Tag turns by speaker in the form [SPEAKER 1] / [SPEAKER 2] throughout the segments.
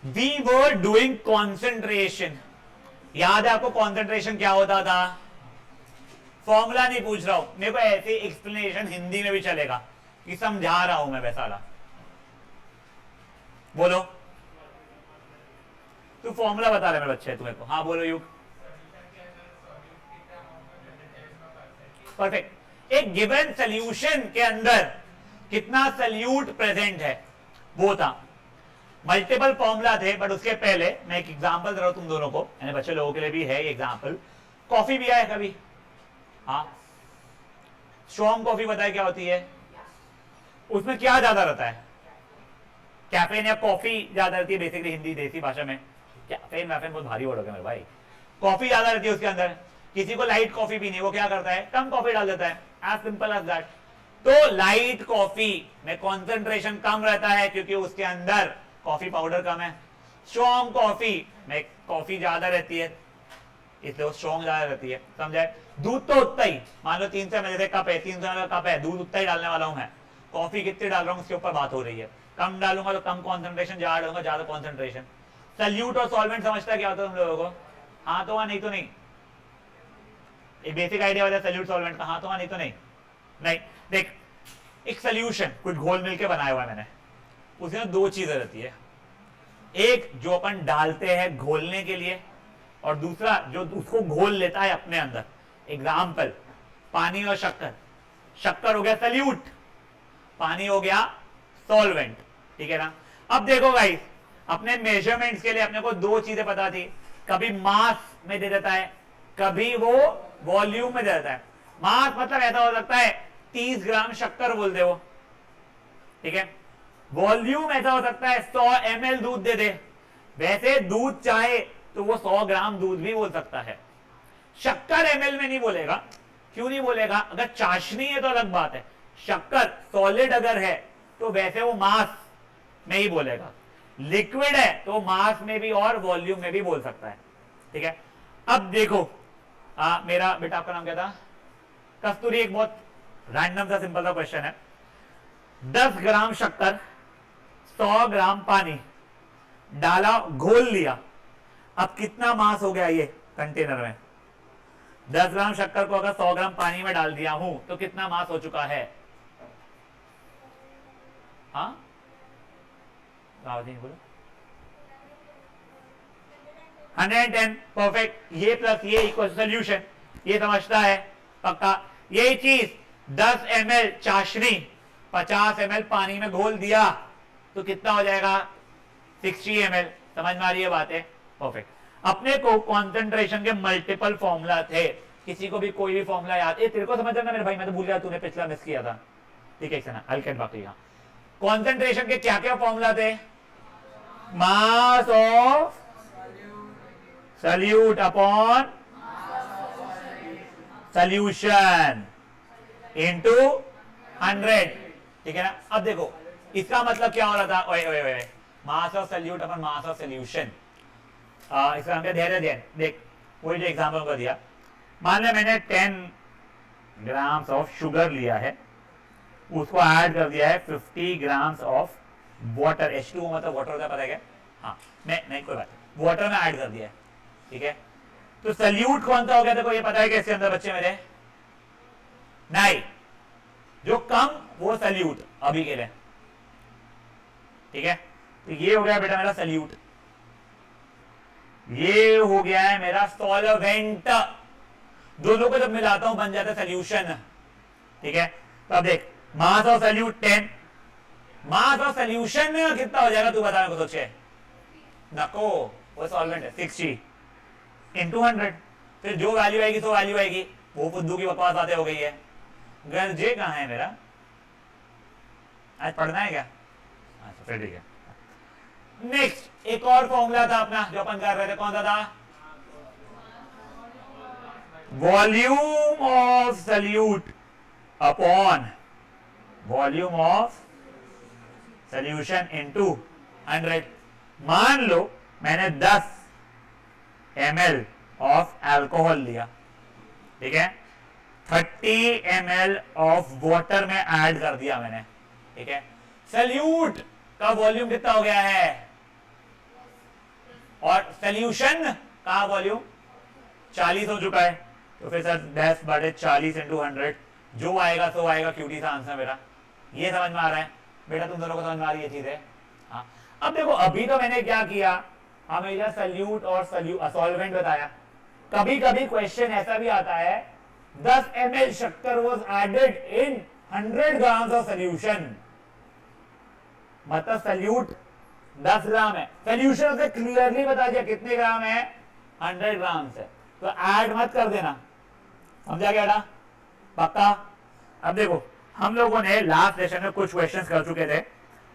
[SPEAKER 1] We were doing concentration. याद है आपको कॉन्सेंट्रेशन क्या होता था? फॉर्मूला नहीं पूछ रहा हूं, मेरे को ऐसे एक्सप्लेनेशन हिंदी में भी चलेगा कि समझा रहा हूं मैं वैसा वाला। बोलो, तू फॉर्मूला बता रहे मेरे बच्चे तुम्हें को। हाँ बोलो युग। परफेक्ट। एक गिवन सोल्यूशन के अंदर कितना सल्यूट प्रेजेंट है वो था। मल्टीपल फॉर्मूला थे, बट उसके पहले मैं एक एग्जांपल दे रहा हूं तुम दोनों को, यानी बच्चे लोगों के लिए भी है एग्जांपल। कॉफी पिया है कभी? हाँ। स्ट्रॉन्ग कॉफी बताए क्या होती है? उसमें क्या ज्यादा रहता है? कैफीन या कॉफी ज्यादा रहती है बेसिकली, हिंदी देसी भाषा में। कैफीन वैफीन बहुत भारी वर्ड हो गया मेरे भाई। कॉफी ज्यादा रहती है उसके अंदर। किसी को लाइट कॉफी पीनी है, वो क्या करता है? कम कॉफी डाल देता है, एज सिंपल एज दैट। तो लाइट कॉफी में कॉन्सेंट्रेशन कम रहता है क्योंकि उसके अंदर कॉफी पाउडर कम है। स्ट्रॉन्ग कॉफी में कॉफी ज्यादा रहती है, इसलिए स्ट्रॉन्ग ज्यादा रहती है। समझे? दूध तो उतना ही, मान लो 300 ml कप है, 300 ml कप है, दूध उतना ही डालने वाला हूं मैं। कॉफी कितनी डाल रहा हूं उसके ऊपर बात हो रही है। कम डालूंगा तो कम कॉन्सेंट्रेशन, ज्यादा डालूंगा ज्यादा कॉन्सेंट्रेशन। सल्यूट और सॉल्वेंट समझता क्या होता है तुम लोगों को? हाँ तो हाँ, नहीं तो नहीं। एक बेसिक आइडिया होता है सल्यूट सॉल्वेंट का। हाँ तो हाँ, नहीं तो नहीं। नहीं देख, एक सोल्यूशन कुछ घोल मिलके बनाया हुआ है मैंने, उसमें दो चीजें रहती है। एक जो अपन डालते हैं घोलने के लिए, और दूसरा जो उसको घोल लेता है अपने अंदर। एग्जाम्पल, पानी और शक्कर। शक्कर हो गया सल्यूट, पानी हो गया सॉल्वेंट। ठीक है ना? अब देखो गाइस, अपने मेजरमेंट्स के लिए अपने को दो चीजें पता थी। कभी मास में दे देता है, कभी वो वॉल्यूम में दे देता है। मास मतलब ऐसा हो सकता है 30 ग्राम शक्कर बोल दे वो, ठीक है। वॉल्यूम ऐसा हो सकता है 100 ml दूध दे दे। वैसे दूध चाहे तो वो 100 ग्राम दूध भी बोल सकता है, शक्कर ml में नहीं बोलेगा। क्यों नहीं बोलेगा? अगर चाशनी है तो अलग बात है। शक्कर सॉलिड अगर है तो वैसे वो मास में ही बोलेगा। लिक्विड है तो मास में भी और वॉल्यूम में भी बोल सकता है। ठीक है। अब देखो, मेरा बेटा, आपका नाम क्या था? कस्तूरी। एक बहुत रैंडम सा सिंपल सा क्वेश्चन है। 10 ग्राम शक्कर, 100 ग्राम पानी डाला, घोल लिया। अब कितना मास हो गया ये कंटेनर में? 10 ग्राम शक्कर को अगर 100 ग्राम पानी में डाल दिया हूं तो कितना मास हो चुका है? हाँ बोलो। 110। परफेक्ट। ये प्लस ये इक्वल सोल्यूशन, ये समझता है पक्का। यही चीज 10 ml चाशनी 50 ml पानी में घोल दिया तो कितना हो जाएगा? 60 ml। समझ में आ रही है बातें? परफेक्ट। अपने को कॉन्सेंट्रेशन के मल्टीपल फॉर्मूला थे। किसी को भी कोई भी फॉर्मूला याद? तेरे को समझ ना मेरे भाई, मैं तो भूल गया, तूने पिछला मिस किया था। ठीक है, आई कैन बाकी। यहाँ कॉन्सेंट्रेशन के क्या क्या फॉर्मूला थे? मास of solute upon solution into 100। ठीक है ना? अब देखो इसका मतलब क्या हो रहा था? ओए ओए ओए, मास of solute upon mass of solution. इसका मतलब धैर्य देन। देख, वही जो एग्जांपल को दिया, मान लिया मैंने 10 ग्राम्स ऑफ शुगर लिया है, उसको ऐड कर दिया है 50 ग्राम्स ऑफ वाटर। H2O मतलब वाटर होता है, पता है क्या? हाँ, नहीं कोई बात नहीं, वाटर में ऐड कर दिया है। ठीक है, तो सल्यूट कौन सा हो गया? देखो ये पता है कि इसके अंदर बच्चे मेरे? नहीं, जो कम वो सल्यूट अभी के लिए। ठीक है, तो ये हो गया बेटा मेरा सल्यूट, ये हो गया है मेरा सॉल्वेंट। दोनों को जब मिलाता हूं बन जाता है सॉल्यूशन। ठीक है, तो अब देख, मास of salute 10, mass of solution कितना हो जाएगा? तू बता मेरे को, सोचे। नको, वो सॉल्वेंट है, 60 इंटू 100। फिर जो वैल्यू आएगी तो वैल्यू आएगी। वो फुद्दू की बकवास बातें हो गई है। गर्जे कहां है मेरा? आज पढ़ना है क्या? अच्छा फिर ठीक है। नेक्स्ट एक और फॉर्मूला था अपना जो अपन कर रहे थे, कौन सा था? Volume of solute upon volume of solution into 100। मान लो मैंने 10 ml ऑफ अल्कोहल लिया, ठीक है, 30 ml ऑफ वाटर में ऐड कर दिया मैंने। ठीक है, सल्यूट का वॉल्यूम कितना हो गया है? और सोल्यूशन का वॉल्यूम 40 हो चुका है, तो फिर सर 10/40 × 100 जो आएगा सो आएगा, क्यूटी सा आंसर मेरा। ये समझ में आ रहा है बेटा, तुम दोनों को समझ में आ रही है चीज है? हाँ, अब देखो अभी तो मैंने क्या किया, हमेशा सल्यूट और सॉल्वेंट बताया। कभी कभी क्वेश्चन ऐसा भी आता है 10 ml शक्कर was added in 100 grams of solution, मतलब सल्यूट 10 ग्राम है, सोल्यूशन से क्लियरली बता दिया कितने ग्राम है, 100 ग्राम है, तो ऐड मत कर देना, समझा क्या बेटा? पक्का? अब देखो हम लोगों ने लास्ट सेशन में कुछ क्वेश्चंस कर चुके थे,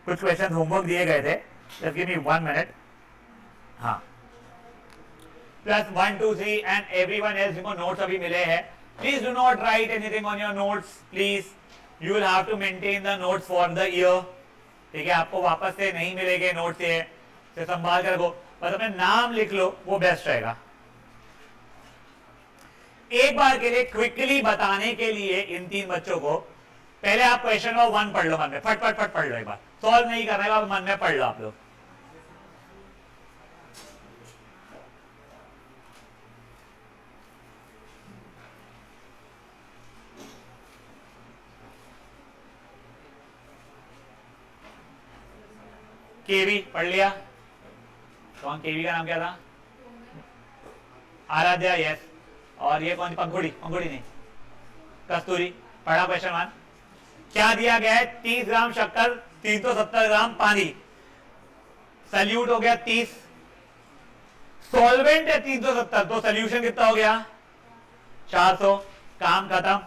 [SPEAKER 1] कुछ क्वेश्चंस होमवर्क दिए गए थे, जस्ट गिव मी 1 मिनट। हाँ, +1 2 3 एंड एवरीवन एल्स जिनको नोट्स अभी मिले हैं, please do not write anything on your notes, please you will have to maintain the notes for the year, ठीक है? आपको वापस से नहीं मिलेंगे नोट्स, ये से संभाल कर रखो, बस अपने नाम लिख लो, वो बेस्ट रहेगा। एक बार के लिए क्विकली बताने के लिए इन 3 बच्चों को, पहले आप क्वेश्चन नंबर 1 पढ़ लो मन में, फट फट फट पढ़ लो, एक बार सॉल्व नहीं करना है, आप मन में पढ़ लो आप लोग। केवी पढ़ लिया? कौन केवी का नाम क्या था? आराध्या, यस। और ये कौन? पंखुड़ी? पंखुड़ी नहीं, कस्तूरी। पढ़ा क्वेश्चन 1? क्या दिया गया है? 30 ग्राम शक्कर, 370 ग्राम पानी, सल्यूट हो गया 30, सॉल्वेंट है 370, तो सोल्यूशन कितना हो गया? 400। काम खत्म,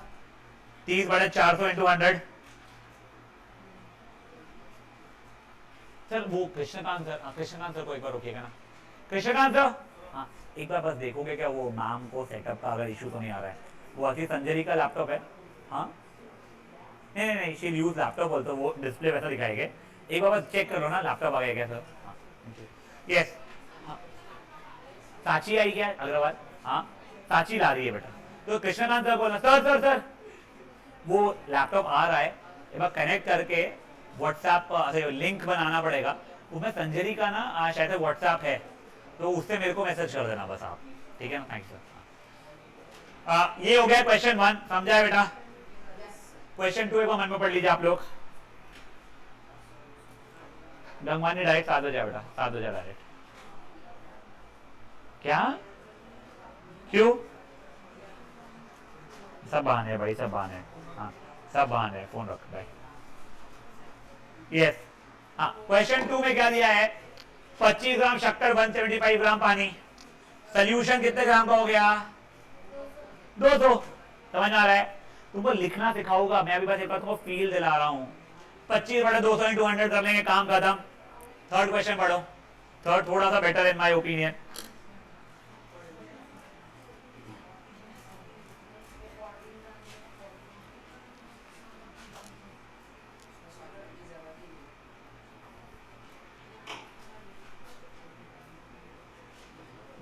[SPEAKER 1] 30/400 × 100। सर वो कृष्णकांत सर, कृष्णकांत सर को एक बार रोकिएगा ना, कृष्णकांत सर। हाँ, एक बार बस देखोगे क्या वो नाम को सेटअप का अगर इशू तो नहीं आ रहा है? वो अति संजरी का लैपटॉप है? हाँ, नहीं नहीं, शी यूज लैपटॉप बोलते, वो डिस्प्ले वैसा दिखाएगा, एक बार बस चेक करो ना लैपटॉप आ गया क्या सर? हाँ, यस। हाँ, साची आई क्या अग्रवाल? हाँ, साची ला रही है बेटा, तो कृष्णकांत सर बोलना, सर सर सर वो लैपटॉप आ रहा है, एक बार कनेक्ट करके व्हाट्सएप लिंक बनाना पड़ेगा, उसमें संजरी का ना शायद व्हाट्सएप है, तो उससे मेरे को मैसेज कर देना बस आप, ठीक है ना? Thank sir. ये हो गया क्वेश्चन 1, समझा है बेटा? क्वेश्चन 2 को मन में पढ़ लीजिए आप लोग। गंगवानी डायरेक्ट 7 हो जाए बेटा, 7 हो जाए डायरेक्ट। क्या? क्यों? सब बहाने है भाई, सब बहाने है। हाँ, सब बहाने है, फोन रख भाई। यस। हाँ, क्वेश्चन 2 में क्या दिया है? 25 ग्राम शक्कर, 175 ग्राम पानी, सोल्यूशन कितने ग्राम का हो गया? 200। समझ आ रहा है? तुमको लिखना सिखाऊंगा मैं, अभी बस एक बार तुमको फील दिला रहा हूं। 25/200 × 100 कर लेंगे, काम खत्म। थर्ड क्वेश्चन पढ़ो, थर्ड थोड़ा सा better in my opinion.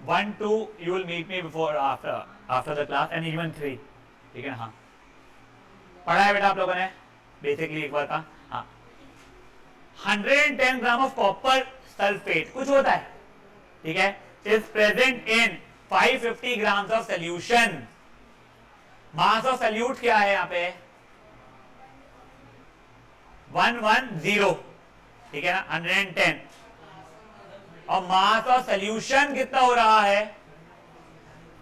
[SPEAKER 1] One, 2, you will meet me before, after the class, and even 3, ठीक है? हाँ, पढ़ा है बेटा आप लोगों ने बेसिकली एक बार का? हाँ, 110 ग्राम ऑफ कॉपर सल्फेट कुछ होता है, ठीक है, is present in 550 grams of solution. Mass of salute क्या है यहाँ पे? 110, ठीक है ना? 110, और मास ऑफ सोल्यूशन कितना हो रहा है?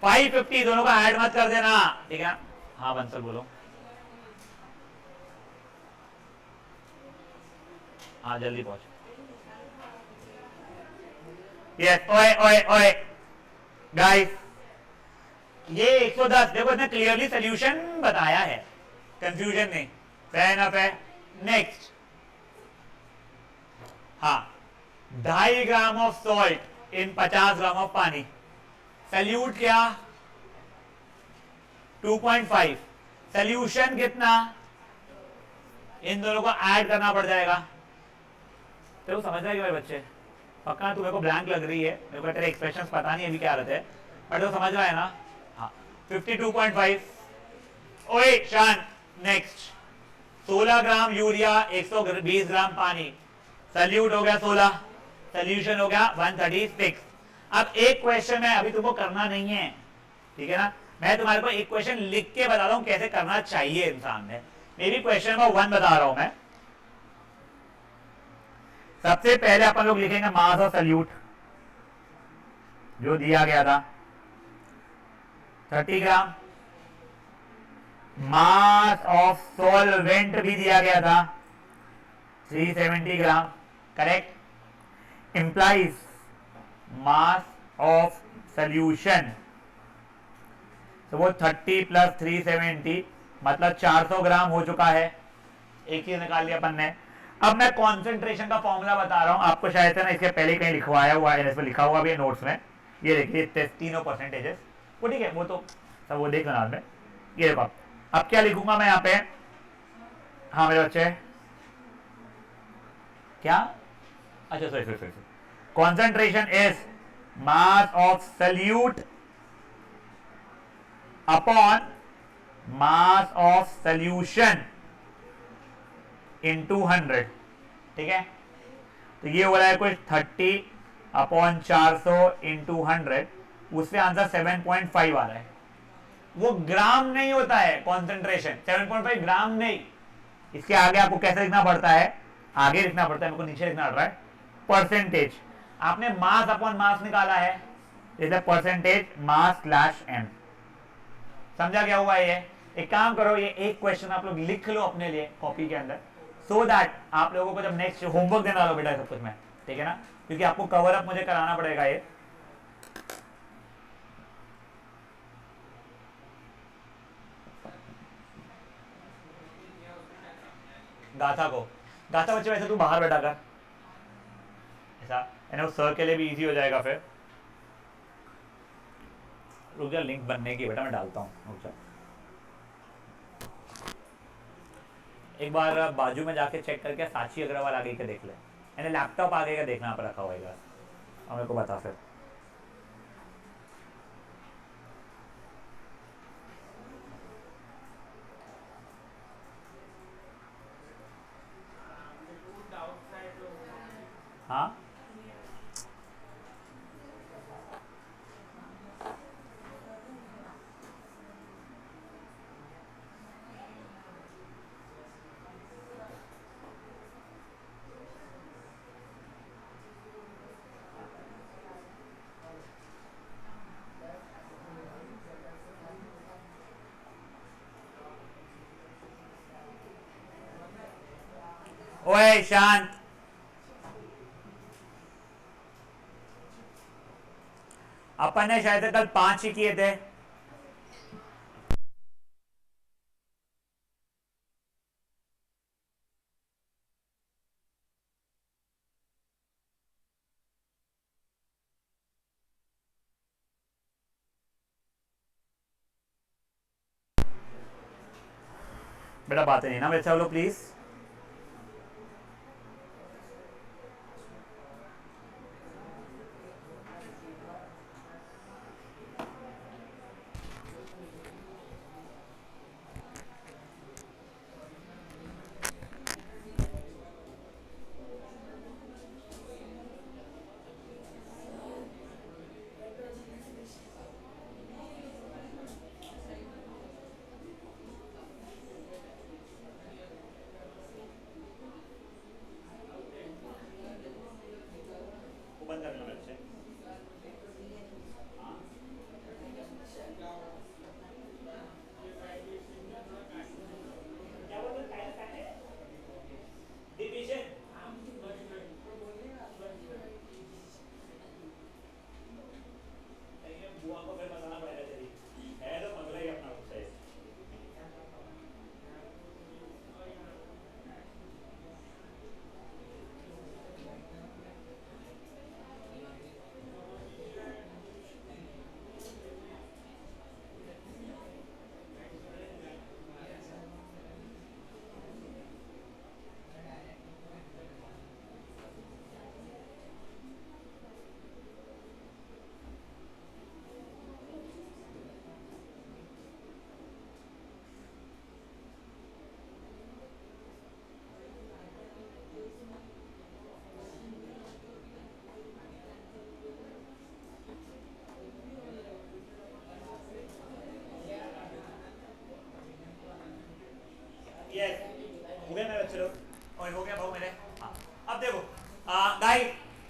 [SPEAKER 1] 550। दोनों का ऐड मत कर देना, ठीक है? हाँ बंसल बोलो। हाँ जल्दी पहुंच। यस, ओए ओए ओए गाइस, ये 110 देखो, इसने क्लियरली सोल्यूशन बताया है, कंफ्यूजन नहीं। फेयर इनफ है। नेक्स्ट, हाँ, 2.5 gram of salt in 50 gram of पानी, सल्यूट क्या? 2.5, सोल्यूशन कितना? इन दोनों को ऐड करना पड़ जाएगा। तो समझ रहे मेरे बच्चे? पक्का तुम्हें को ब्लैंक लग रही है, मेरे को तेरे एक्सप्रेशंस पता नहीं अभी क्या रहते हैं, बट तो समझ रहा है ना? हाँ, 52.5। ओए शान, नेक्स्ट, 16 ग्राम यूरिया, 120 ग्राम पानी, सल्यूट हो गया 16, सोल्यूशन हो गया 136। अब एक क्वेश्चन है, अभी तुमको करना नहीं है, ठीक है ना, मैं तुम्हारे को एक क्वेश्चन लिख के बता रहा हूं कैसे करना चाहिए इंसान ने। मे बी क्वेश्चन नंबर 1 बता रहा हूं मैं। सबसे पहले अपन लोग लिखेंगे मास ऑफ सल्यूट जो दिया गया था 30 ग्राम, मास ऑफ सॉल्वेंट भी दिया गया था 370 gram, correct, implies mass of solution, तो वो 30 प्लस 370 मतलब 400 ग्राम हो चुका है, एक चीज निकाल लिया अपन ने। अब मैं कॉन्सेंट्रेशन का फॉर्मूला बता रहा हूं, आपको शायद से ना इसके पहले कहीं लिखवाया हुआ है, इसमें लिखा हुआ भी है नोट्स में, ये देखिए तीनों परसेंटेजेस, वो ठीक है, वो तो सब वो देख लेना में। ये देखो अब क्या लिखूंगा मैं यहाँ पे, हाँ मेरे बच्चे, क्या, अच्छा sorry sorry sorry, concentration is mass of solute upon mass of solution into 100, ठीक है, तो ये हो रहा है कुछ 30 अपॉन 400 इंटू 100, उससे आंसर 7.5 आ रहा है। वो ग्राम नहीं होता है कॉन्सेंट्रेशन, 7.5 ग्राम नहीं, इसके आगे आपको कैसे लिखना पड़ता है, आगे लिखना पड़ता है, मेरे को नीचे लिखना पड़ रहा है, परसेंटेज, आपने मास अपॉन मास निकाला है, इसे परसेंटेज मास स्लैश एम, समझा क्या हुआ ये। एक काम करो, ये एक क्वेश्चन आप लोग लिख लो अपने लिए कॉपी के अंदर, सो दैट आप लोगों को जब नेक्स्ट होमवर्क देना लो बेटा सब कुछ में, ठीक है ना, क्योंकि आपको कवर अप मुझे कराना पड़ेगा ये। गाथा को, गाथा बच्चे वैसे तू बाहर बैठा कर, ऐसा है वो सर के लिए भी इजी हो जाएगा फिर। रुक जा, लिंक बनने की बेटा मैं डालता हूँ, रुक जा, एक बार बाजू में जाके चेक करके साक्षी अग्रवाल आगे के देख ले, यानी लैपटॉप आगे का देखना पर रखा होगा, और मेरे को बता फिर। हाँ ओए शांत, अपन ने शायद कल 5 ही किए थे, बेटा बातें नहीं ना मेरे से बोलो प्लीज।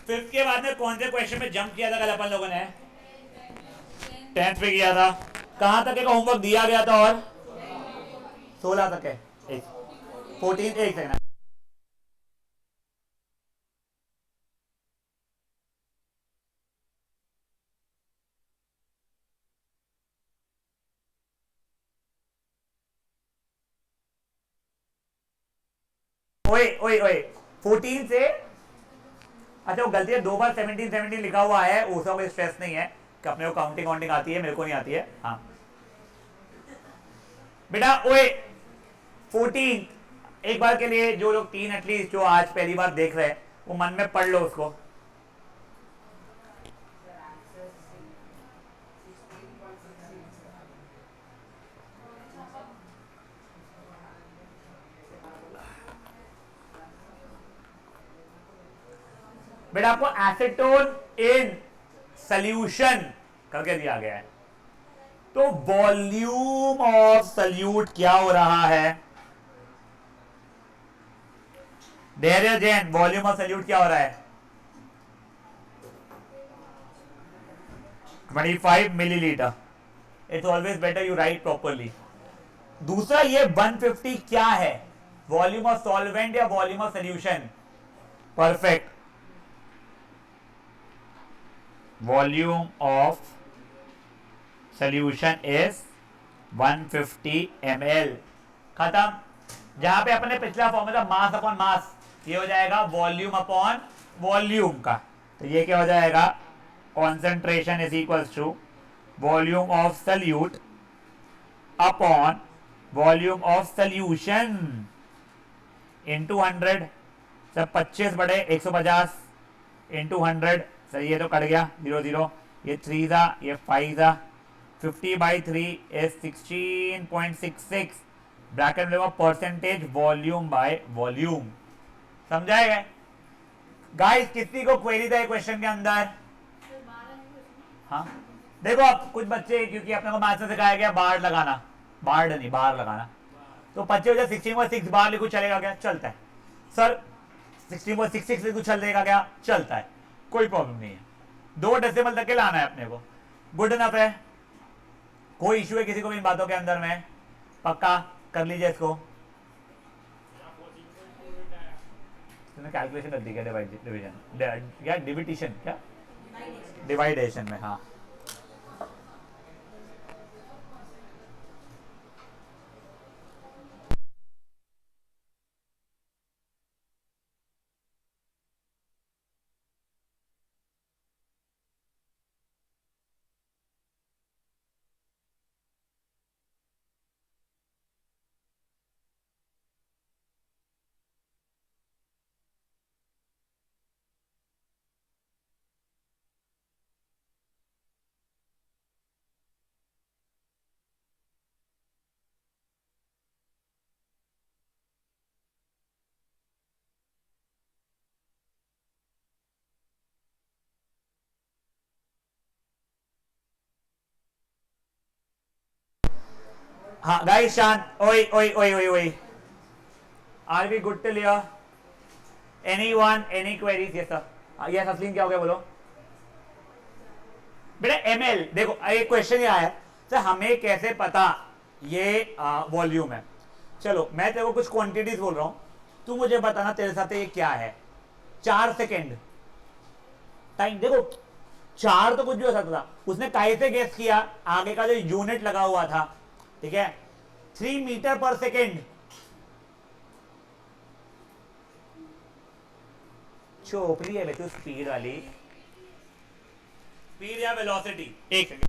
[SPEAKER 1] फिफ्थ के बाद में कौन से क्वेश्चन में जंप किया था कल अपन लोगों ने? 10th पे किया था। कहां तक का होमवर्क दिया गया था? और 16 तक है। 14 एक सेकंड। ओए ओए ओए 14 से, अच्छा वो गलती है, 2 बार 17 17 लिखा हुआ है, उसका कोई स्ट्रेस नहीं है कि अपने को काउंटिंग काउंटिंग आती है, मेरे को नहीं आती है। हाँ बेटा ओए 14, एक बार के लिए जो लोग 3 एटलीस्ट जो आज पहली बार देख रहे हैं वो मन में पढ़ लो उसको। बेटा आपको एसीटोन इन सॉल्यूशन करके दिया गया है, तो वॉल्यूम ऑफ सल्यूट क्या हो रहा है? धैर्य जैन, वॉल्यूम ऑफ सल्यूट क्या हो रहा है? 25 millilitre. It's always better you right properly. दूसरा ये 150 क्या है? वॉल्यूम ऑफ सॉल्वेंट या volume of solution? Perfect, volume of solution is 150 ml। खत्म। जहां पे अपने पिछला फॉर्मूला मास अपॉन मास, ये हो जाएगा वॉल्यूम अपॉन वॉल्यूम का, तो ये क्या हो जाएगा? Concentration is equals to volume of solute upon volume of solution into 100। सब 25 बड़े 150 इंटू 100। सर ये तो कट गया 0 0, ये 3 था, ये 5 था। 50/3 is 16.66। ब्रैकेट में लेगा परसेंटेज वॉल्यूम बाय वॉल्यूम। समझाएगा गाइस? किसी को क्वेरी था क्वेश्चन के अंदर? हाँ देखो, अब कुछ बच्चे, क्योंकि अपने को मैथ्स में सिखाया गया बार लगाना, बार नहीं बार लगाना, तो 25/16 बार लिखो, चलेगा क्या? चलता है। सर 16/66 लिखो, चलेगा क्या? चलता है, कोई प्रॉब्लम नहीं है। 2 डेसिमल तक के लाना है अपने को, गुड इनफ है। कोई इशू है किसी को इन बातों के अंदर में? पक्का कर लीजिए इसको। कैलकुलेशन कर दी क्या? डिवीजन क्या? डिविटेशन क्या? डिवाइडेशन में। हाँ हाँ गाइस शांत। ओए ओए ओए ओए ओए, are we good till here? Anyone, any queries? Yes sir. Yes असलीम, क्या हो गया बोलो बेटा? एमएल, देखो एक क्वेश्चन ये आया सर, हमें कैसे पता ये वॉल्यूम है? चलो मैं तेरे को कुछ क्वांटिटीज बोल रहा हूं, तू मुझे बताना तेरे साथ ये क्या है। 4 सेकेंड टाइम। देखो 4 तो कुछ भी हो सकता था, उसने कैसे गेस किया? आगे का जो यूनिट लगा हुआ था, ठीक है, 3 मीटर पर सेकेंड। चोपड़ी है बेटू, स्पीड वाली, स्पीड या वेलोसिटी? एक सेकेंड।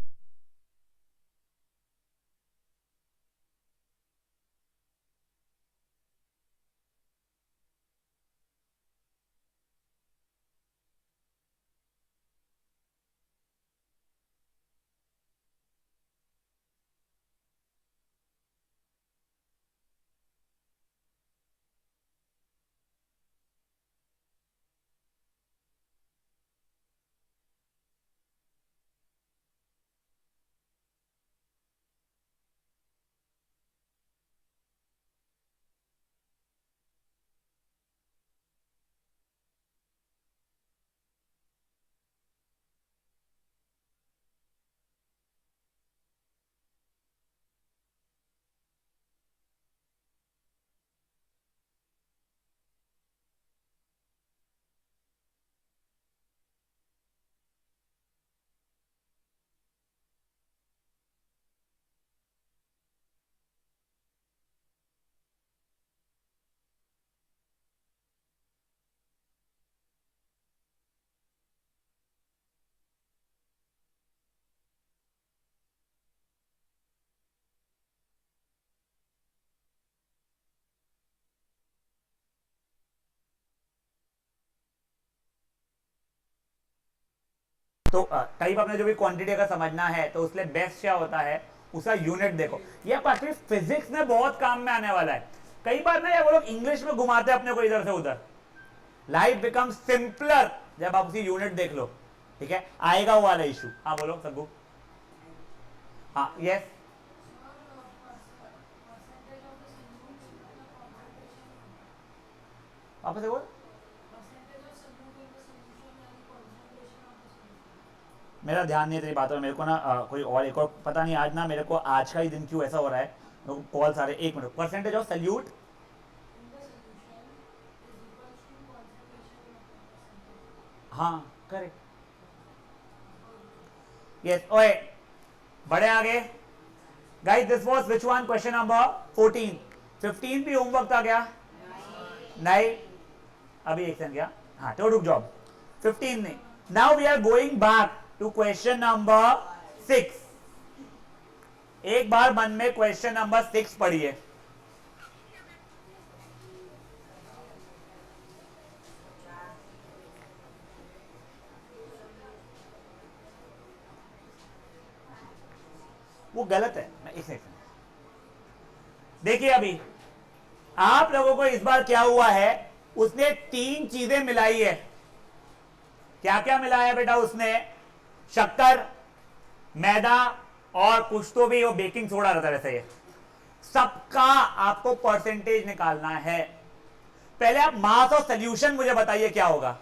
[SPEAKER 1] तो टाइप अपने जो भी क्वांटिटी का समझना है तो उसके लिए बेस्ट क्या होता है, उसका यूनिट देखो। ये पार्टी फिजिक्स में बहुत काम में आने वाला है। कई बार ना ये वो लोग इंग्लिश में घुमाते हैं अपने को इधर से उधर। लाइफ बिकम सिंपलर जब आप उसकी यूनिट देख लो, ठीक है, आएगा वो वाला इशू। हाँ बोलो सबू। हाँ यस, वापस बोल। मेरा ध्यान नहीं है तेरी बातों में, मेरे को ना कोई और एक और पता नहीं, आज ना मेरे को आज का ही दिन क्यों ऐसा हो रहा है, कॉल सारे। एक मिनट, परसेंटेज ऑफ सल्यूट, हाँ करेक्ट, यस। ओए बड़े आगे guys, this was which one, question number 14। 15 भी होमवर्क था क्या? नहीं, अभी एक सेकंड क्या, हाँ तो रुक जाओ, 15 नहीं। Now we are going back to question number 6। एक बार मन में क्वेश्चन नंबर 6 पढ़िए। वो गलत है, मैं एक सेकंड देखिए। अभी आप लोगों को इस बार क्या हुआ है, उसने 3 चीजें मिलाई है। क्या क्या मिलाया बेटा उसने? शक्कर, मैदा और कुछ तो भी वो बेकिंग सोडा रहता है वैसे। ये सबका आपको परसेंटेज निकालना है। पहले आप मास और सोल्यूशन मुझे बताइए क्या होगा,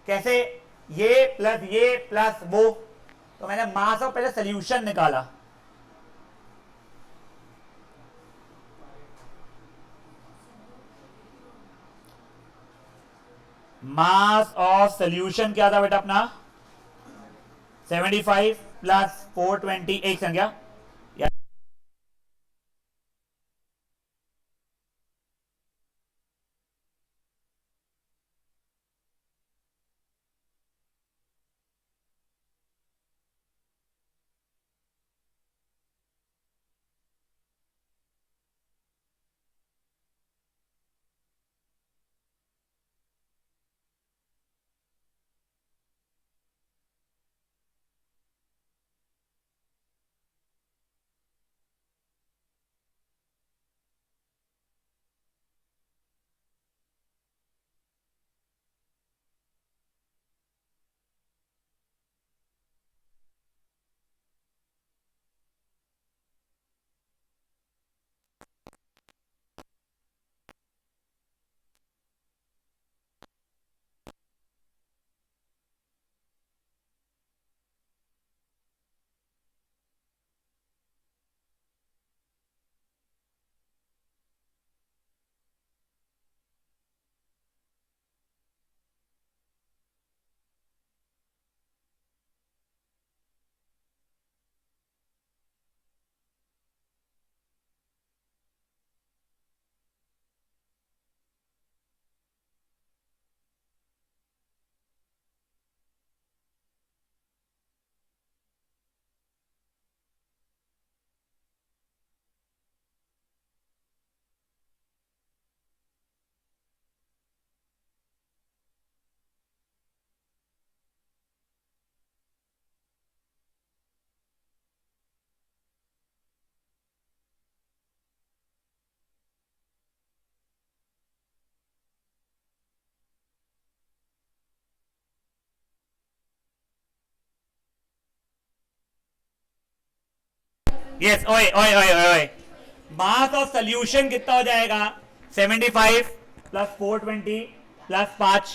[SPEAKER 1] कैसे? ये प्लस वो, तो मैंने मास और पहले सोल्यूशन निकाला। मास ऑफ सोल्यूशन क्या था बेटा अपना? 75 प्लस 420, एक संख्या। यस, ओए ओए ओए ओए, मास ऑफ सोल्यूशन कितना हो जाएगा? 75 प्लस 420 प्लस 5।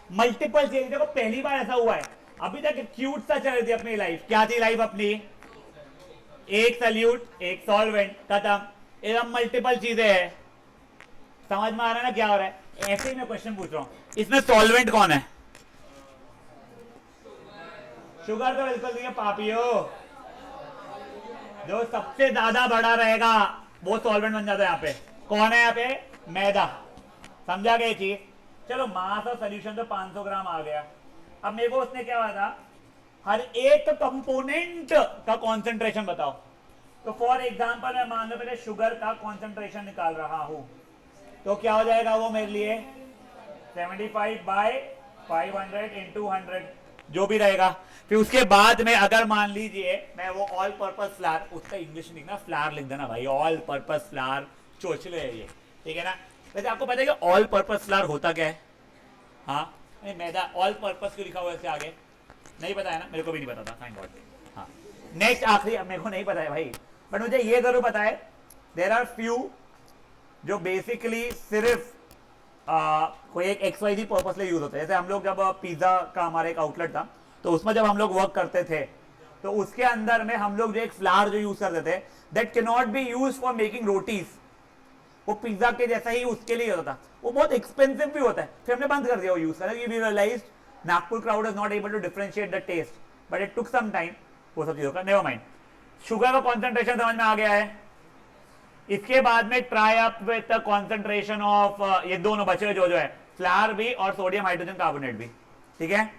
[SPEAKER 1] मल्टीपल चेंज, देखो पहली बार ऐसा हुआ है। अभी तक क्यूट सा चल रही थी अपनी लाइफ। क्या थी लाइफ अपनी? एक सल्यूट, एक सॉल्वेंट, खत्म। एकदम मल्टीपल चीजें है। समझ में आ रहा है ना क्या हो रहा है? ऐसे ही मैं क्वेश्चन पूछ रहा हूं, इसमें सॉल्वेंट कौन है? शुगर तो बिल्कुल नहीं है पापियो। जो सबसे ज्यादा बड़ा रहेगा वो सॉल्वेंट बन जाता है। यहाँ पे कौन है? यहाँ पे मैदा। समझा गया चीज? चलो मास और सोल्यूशन तो 500 ग्राम आ गया। अब मेरे को उसने क्या कहा था, हर एक कंपोनेंट का कॉन्सेंट्रेशन बताओ। तो फॉर एग्जांपल मैं मान लो पहले शुगर का कॉन्सेंट्रेशन निकाल रहा हूं, तो क्या हो जाएगा वो मेरे लिए? 75 बाय 500 इंटू 100 जो भी रहेगा। फिर उसके बाद में अगर मान लीजिए मैं वो ऑल पर्पस फ्लावर, उसका इंग्लिश लिखना फ्लावर लिख देना भाई, ऑल पर्पस फ्लावर चोचले है ये, ठीक है ना। वैसे आपको पता है कि ऑल पर्पस फ्लावर होता क्या है? हाँ, मैदा ऑल पर्पस क्यों लिखा हुआ है इसके आगे? नहीं पता है ना, मेरे को भी नहीं पता था, थैंक गॉड। हाँ, नेक्स्ट आखिरी, अब मेरे को नहीं पता है भाई, बट मुझे ये जरूर पता है देयर आर फ्यू जो बेसिकली सिर्फ कोई एक XYZ पर्पस लिए यूज होता है। जैसे हम लोग जब पिज्जा का हमारा एक आउटलेट था, तो उसमें जब हम लोग वर्क करते थे, तो उसके अंदर में हम लोग जो एक फ्लावर जो यूज करते थे, that can not be use for making rotis, वो पिज्जा के जैसा ही उसके लिए होता था, वो बहुत एक्सपेंसिव भी होता है, फिर हमने बंद कर दिया वो यूज करना, we realized Nagpur crowd is not able to differentiate the taste, but it took some time वो सब चीजों का। नेवर माइंड, शुगर का कॉन्सेंट्रेशन समझ में आ गया है। इसके बाद में try up with the concentration of ये दोनों बचे जो जो है, फ्लावर भी और सोडियम हाइड्रोजन कार्बोनेट भी, ठीक है।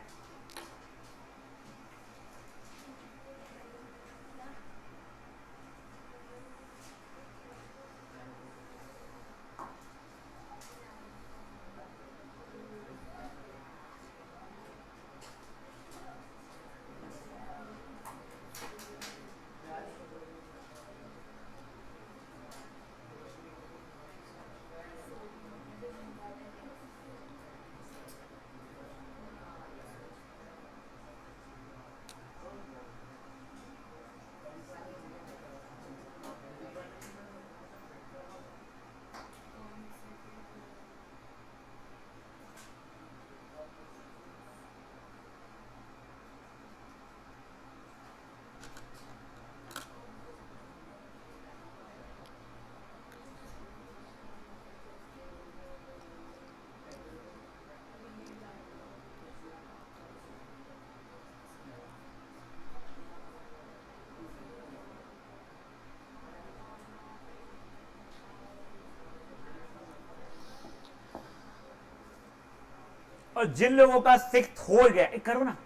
[SPEAKER 1] और जिन लोगों का सिक्स हो गया, एक करो ना,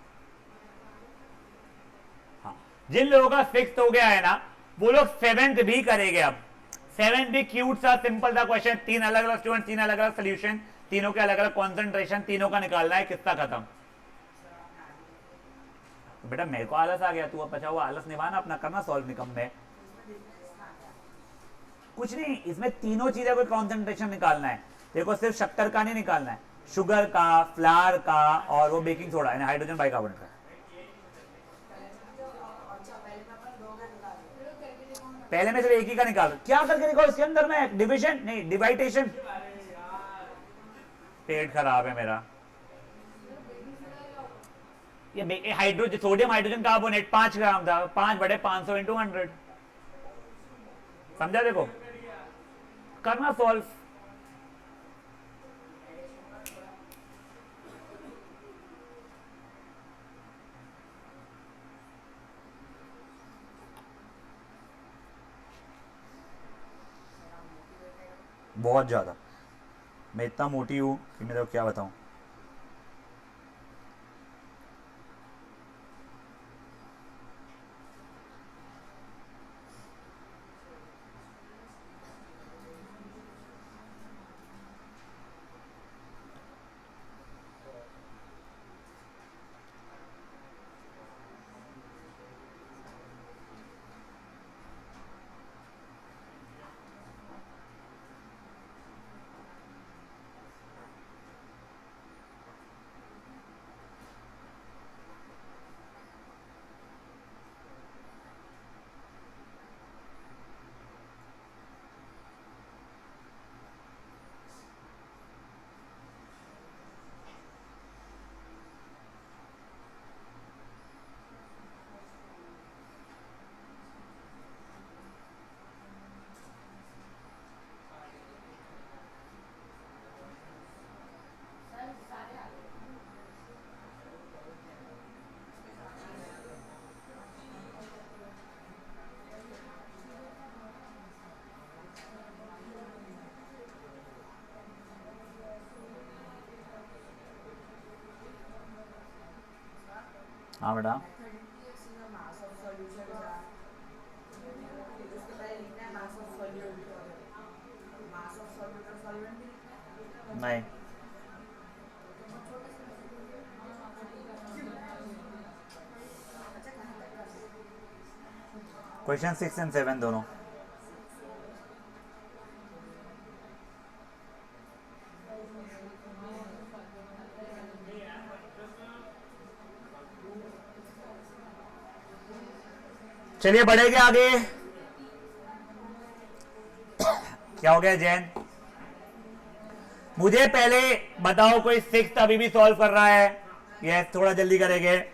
[SPEAKER 1] हाँ, जिन लोगों का सिक्स हो गया है ना, वो लोग सेवेंथ भी करेंगे। अब सेवेंथ भी क्यूट सा सिंपल सा क्वेश्चन, तीन अलग अलग स्टूडेंट, तीन अलग अलग सोल्यूशन, तीनों के अलग अलग कॉन्सेंट्रेशन, तीनों का निकालना है, किस्सा खत्म। तो बेटा मेरे को आलस आ गया, तू अब बचा हुआ आलस निभाना अपना, करना सॉल्व निकम में कुछ नहीं, इसमें तीनों चीजें को कॉन्सेंट्रेशन निकालना है। देखो सिर्फ शक्कर का नहीं निकालना है, शुगर का, फ्लावर का, और वो बेकिंग सोडा यानी हाइड्रोजन बाइकार्बोनेट का। पहले में सिर्फ एक ही का निकाल, क्या करके देखो इसके अंदर में डिविजन नहीं डिवाइडेशन। पेट खराब है मेरा। ये हाइड्रोजन सोडियम हाइड्रोजन कार्बोनेट 5 ग्राम था, 5/500 इंटू 100, समझा? देखो करना सॉल्व। बहुत ज्यादा, मैं इतना मोटी हूं कि मैं तो क्या बताऊं। हाँ बेटा, नहीं क्वेश्चन 6 एंड 7 दोनों। चलिए बढ़ेंगे आगे। क्या हो गया जैन? मुझे पहले बताओ कोई 6 अभी भी सॉल्व कर रहा है? यस, थोड़ा जल्दी करेंगे।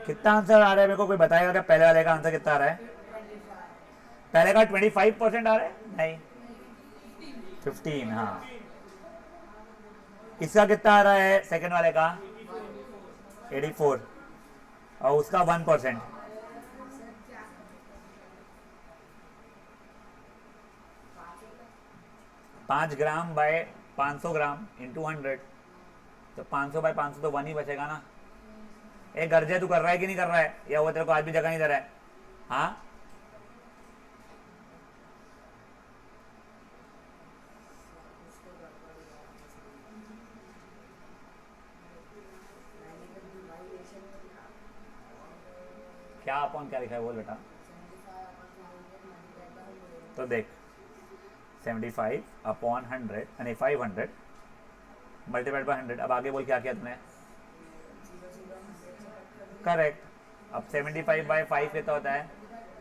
[SPEAKER 1] कितना आंसर आ रहा है मेरे को कोई बताएगा क्या? पहले वाले का आंसर कितना आ रहा है? पहले का 25% आ रहा है? नहीं, 15। हाँ, इसका कितना आ रहा है? सेकंड वाले का 84 और उसका 1%। 5 ग्राम बाय 500 ग्राम इंटू 100, तो 500 बाय 500 तो 1 ही बचेगा ना। एक गर्जे तू कर रहा है कि नहीं कर रहा है? या वो तेरे को आज भी जगह नहीं दे रहा है? हाँ, क्या अपॉन क्या लिखा है बोल बेटा। तो देख 75 अपॉन 100 यानी 500 मल्टीप्लाइड बाय 100। अब आगे बोल क्या किया तुमने? करेक्ट। अब 75 बाय 5 कितना होता है?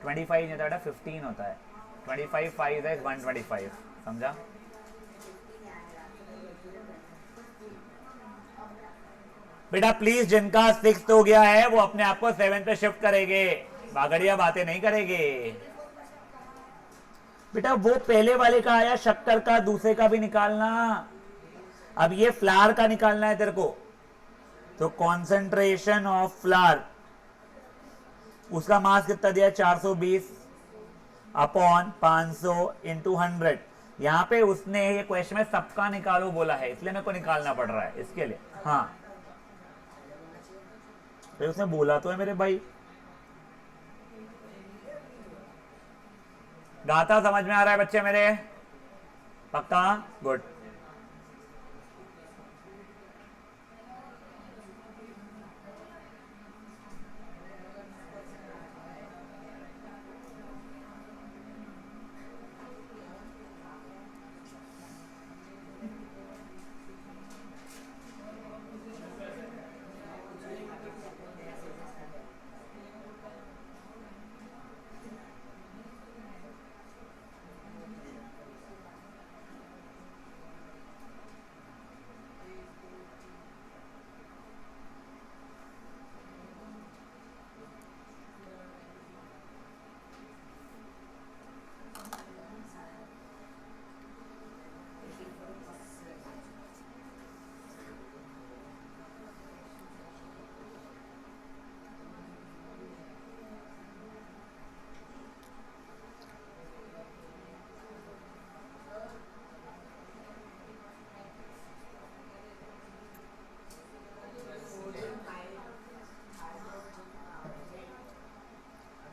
[SPEAKER 1] 25 नहीं होता बेटा, 15 होता है। 25 5 इज 125। समझा? बेटा प्लीज, जिनका 6 हो गया है वो अपने आप को 7 पे शिफ्ट करेंगे, बागड़िया बातें नहीं करेंगे। बेटा वो पहले वाले का आया शक्कर का, दूसरे का भी निकालना। अब ये फ्लावर का निकालना है तेरे को। तो कॉन्सेंट्रेशन ऑफ फ्लावर, उसका मास कितना दिया? 420 अपॉन 500 इंटू 100। यहां पे उसने ये क्वेश्चन में सबका निकालो बोला है, इसलिए मेरे को निकालना पड़ रहा है इसके लिए। हाँ, तो उसने बोला तो है मेरे भाई। गाता समझ में आ रहा है बच्चे मेरे? पक्का? गुड।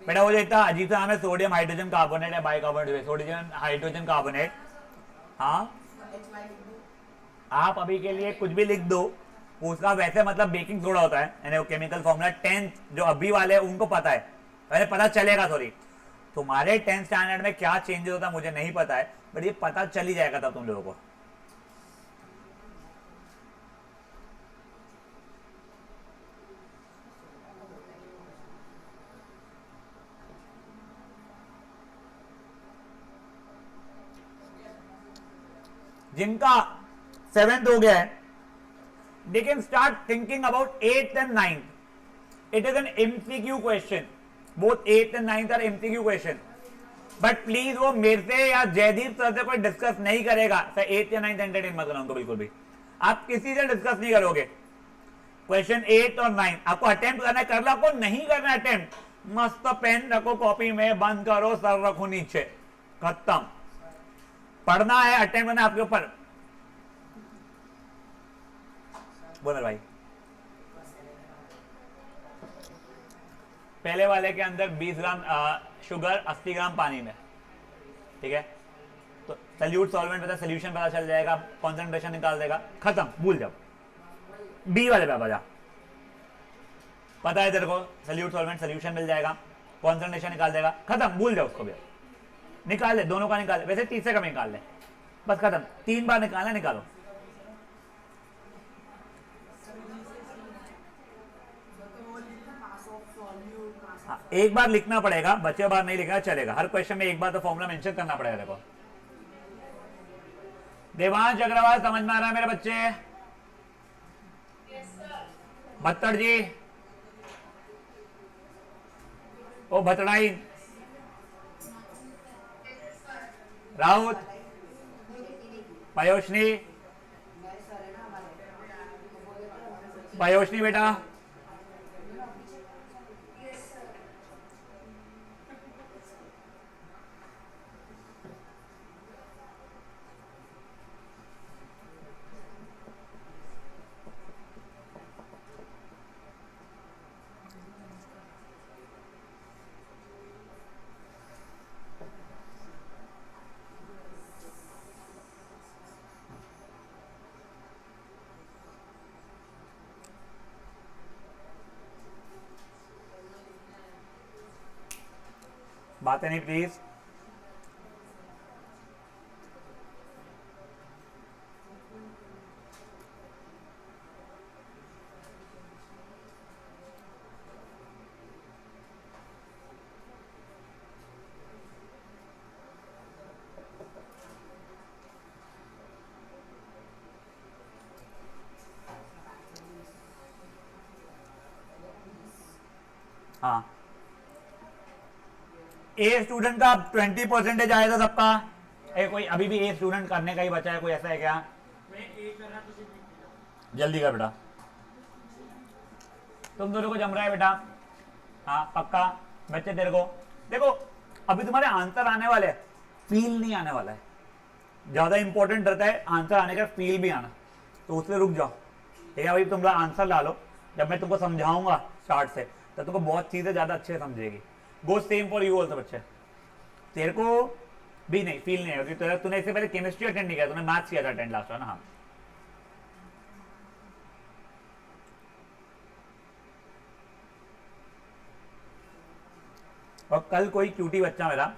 [SPEAKER 1] बेटा वो देखता अजीब सा नाम है, सोडियम हाइड्रोजन कार्बोनेट है, बाइकार्बोनेट, सोडियम हाइड्रोजन कार्बोनेट। हाँ, आप अभी के लिए कुछ भी लिख दो, उसका वैसे मतलब बेकिंग सोडा होता है, यानी वो केमिकल फॉर्मूला 10th जो अभी वाले हैं उनको पता है, पहले पता चलेगा। सॉरी, तुम्हारे 10th स्टैंडर्ड में क्या चेंजेस होता है मुझे नहीं पता है, बट ये पता चल ही जाएगा तब तुम लोगों को। जिनका 7th हो गया है, they can start thinking about 8th and 9th. It is an MCQ question. Both 8th and 9th are MCQ question. But please वो मेरे से या जयदीप सर से कोई डिस्कस नहीं करेगा सर 8th या 9th एंटरटेन मत करना उनको बिल्कुल भी, आप किसी से डिस्कस नहीं करोगे क्वेश्चन 8 और 9 आपको अटेम्प्ट करना है, कर लो, आपको नहीं करना अटेम्प्ट, मस्त पेन रखो कॉपी में, बंद करो, सर रखो नीचे, खत्म, पढ़ना है, अटेम्प्ट करना आपके ऊपर। बोल भाई, पहले वाले के अंदर 20 ग्राम शुगर 80 ग्राम पानी में, ठीक है, तो सल्यूट सॉल्वेंट पता, सोल्यूशन पता चल जाएगा, कॉन्सेंट्रेशन निकाल देगा, खत्म, भूल जाओ। बी वाले पे बजा, पता है तेरे को सल्यूट सॉल्वेंट सोल्यूशन मिल जाएगा, कॉन्सेंट्रेशन निकाल देगा, खत्म, भूल जाओ उसको भी, निकाल ले, दोनों का निकाल ले, वैसे तीसरे का निकाल ले, बस खत्म, 3 बार निकालना, निकालो। एक बार लिखना पड़ेगा, बचे बार नहीं लिखना चलेगा, हर क्वेश्चन में एक बार तो फॉर्मूला मेंशन करना पड़ेगा। देखो देवांश अग्रवाल समझ में आ रहा है मेरे बच्चे? भत्तड़ जी, ओ भतड़ाई, राउत, पयोशनी, पयोशनी बेटा, बातें नहीं प्लीज। हाँ, ए स्टूडेंट का 20% आया था सबका, कोई अभी भी ए स्टूडेंट करने का ही बचा है, कोई ऐसा है क्या? मैं ए कर रहा, जल्दी कर बेटा, तुम दोनों को जम रहा है बेटा, हाँ पक्का बच्चे तेरे को, देखो अभी तुम्हारे आंसर आने वाले, फील नहीं आने वाला है, ज्यादा इंपॉर्टेंट रहता है आंसर आने का, फील भी आना, तो उससे रुक जाओ, ठीक है? अभी तुम लोग आंसर ला लो, जब मैं तुमको समझाऊंगा स्टार्ट से तो तुमको बहुत चीजें ज्यादा अच्छे से समझेगी। गो सेम फॉर यू ऑल्सो बच्चे, तेरे को भी नहीं फील नहीं होगी, तूने इससे पहले केमिस्ट्री अटेंड नहीं किया, तूने मैथ्स किया था अटेंड लास्ट है ना? हाँ, और कल कोई क्यूटी बच्चा मेरा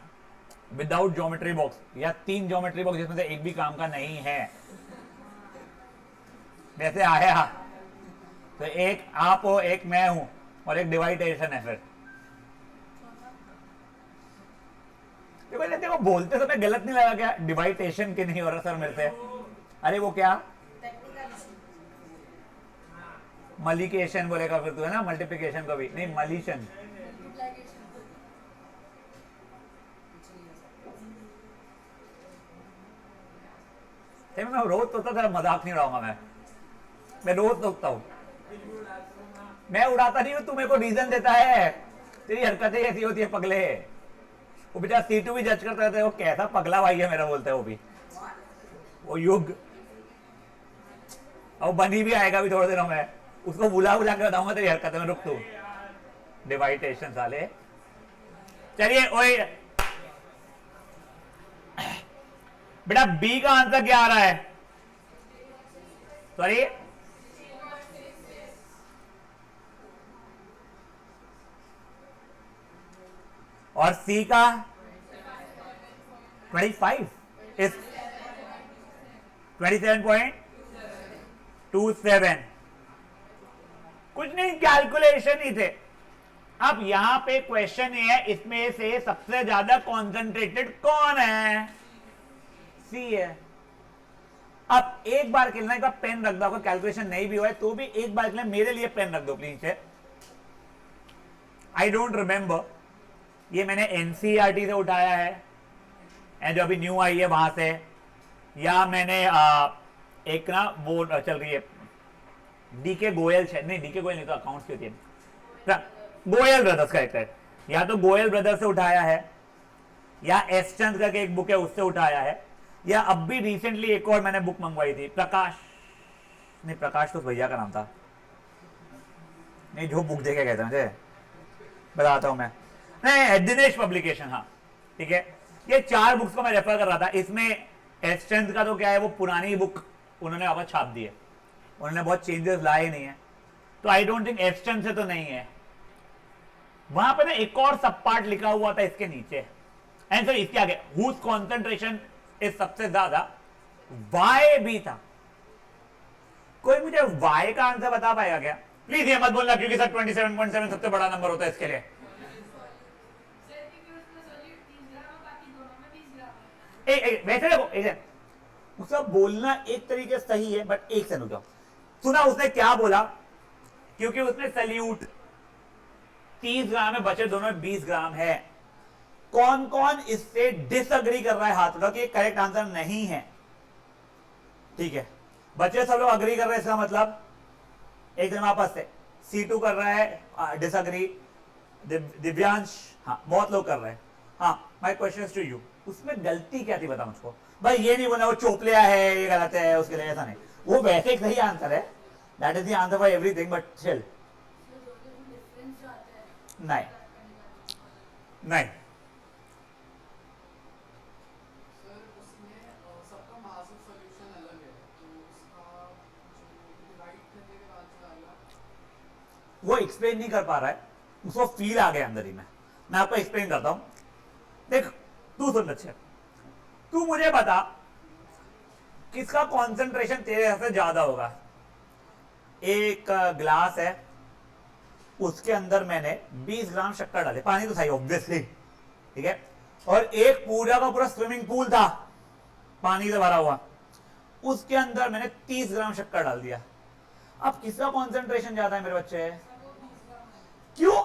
[SPEAKER 1] विदाउट ज्योमेट्री बॉक्स या 3 ज्योमेट्री बॉक्स जिसमें से एक भी काम का नहीं है वैसे आया, तो एक आप हो, एक मैं हूं, और एक डिवाइडेशन है। फिर देखो बोलते समय गलत नहीं लगा क्या? डिवाइडेशन के नहीं हो रहा सर मेरे से, अरे वो क्या मलिकेशन बोलेगा फिर तू, है ना? मल्टीप्लिकेशन को भी नहीं, मलिशन, मैं रोज सोचता था, मजाक नहीं उड़ाऊंगा मैं रोज सोचता हूँ, मैं उड़ाता नहीं हूँ, तू मेरे को रीजन देता है, तेरी हरकतें ऐसी होती है पगले। वो बेटा सीटू भी जज करता रहता है, वो कैसा पगला भाई है मेरा, बोलता है वो भी, वो युग, और बनी भी आएगा भी थोड़े दिनों में, उसको बुला के बताऊंगा तेरी हरकतें में, रुक तू डिवाइडेशन साले। चलिए ओए बेटा, बी का आंसर क्या आ रहा है? सॉरी, और सी का 25 इज 27.27, कुछ नहीं, कैलकुलेशन ही थे। अब यहां पे क्वेश्चन ये है, इसमें से सबसे ज्यादा कॉन्सेंट्रेटेड कौन है? सी है, अब एक बार के लिए एक बार पेन रख दो, अगर कैलकुलेशन नहीं भी हो तो भी एक बार के लिए मेरे लिए पेन रख दो प्लीज। आई डोंट रिमेंबर ये मैंने एनसीईआरटी से उठाया है जो अभी न्यू आई है वहां से, या मैंने एक ना वो चल रही है डीके गोयल, नहीं डीके गोयल नहीं तो अकाउंट्स की होती है, गोयल ब्रदर्स का एक, या तो गोयल ब्रदर्स से उठाया है, या एस चंद का एक बुक है उससे उठाया है, या अब भी रिसेंटली एक और मैंने बुक मंगवाई थी, प्रकाश, नहीं प्रकाश तो भैया का नाम था, नहीं जो बुक देखे कहते हैं मुझे, बताता हूं मैं, नहीं दिनेश पब्लिकेशन, हाँ ठीक है। ये 4 बुक्स को मैं रेफर कर रहा था। इसमें एस चंद का तो क्या है, वो पुरानी बुक उन्होंने वापस छाप दी है, उन्होंने बहुत चेंजेस लाए नहीं है, तो आई डोंट थिंक एस चंद से तो नहीं है। वहां पे ना एक और सब पार्ट लिखा हुआ था इसके नीचे, आंसर इसके आगे हुज कॉन्सेंट्रेशन इस सबसे ज्यादा, वाई भी था। कोई मुझे वाई का आंसर बता पाएगा क्या? प्लीज ये मत बोलना क्योंकि सर 27.7 सबसे बड़ा नंबर होता है इसके लिए। वैसे देखो उसका बोलना एक तरीके से सही है, बट एक से रुको, सुना उसने क्या बोला, क्योंकि उसने सल्यूट 30 ग्राम में बचे दोनों में 20 ग्राम है। कौन कौन इससे डिसअग्री कर रहा है हाथ उठा कि करेक्ट आंसर नहीं है? ठीक है, बच्चे सब लोग अग्री कर रहे हैं, इसका मतलब एक जन आपस से C2 कर रहा है डिसअग्री, दिव्यांश, हाँ बहुत लोग कर रहे हैं। हाँ my question is to you, उसमें गलती क्या थी बता मुझको भाई। ये नहीं बोला वो चोपलिया है, ये गलत है उसके लिए, ऐसा नहीं, वो वैसे एक सही आंसर है, that is the answer for everything, but still नहीं नहीं वो एक्सप्लेन नहीं कर पा रहा है, उसको फील आ गया अंदर ही में। मैं आपको एक्सप्लेन करता हूं, देख तू सुन बच्चे, तू मुझे बता किसका कंसंट्रेशन तेरे हिसाब से ज्यादा होगा। एक ग्लास है, उसके अंदर मैंने 20 ग्राम शक्कर डाले, पानी तो था ऑब्वियसली, ठीक है, और एक पूरा का पूरा स्विमिंग पूल था पानी से भरा हुआ, उसके अंदर मैंने 30 ग्राम शक्कर डाल दिया। अब किसका कंसंट्रेशन ज्यादा है मेरे बच्चे? क्यों?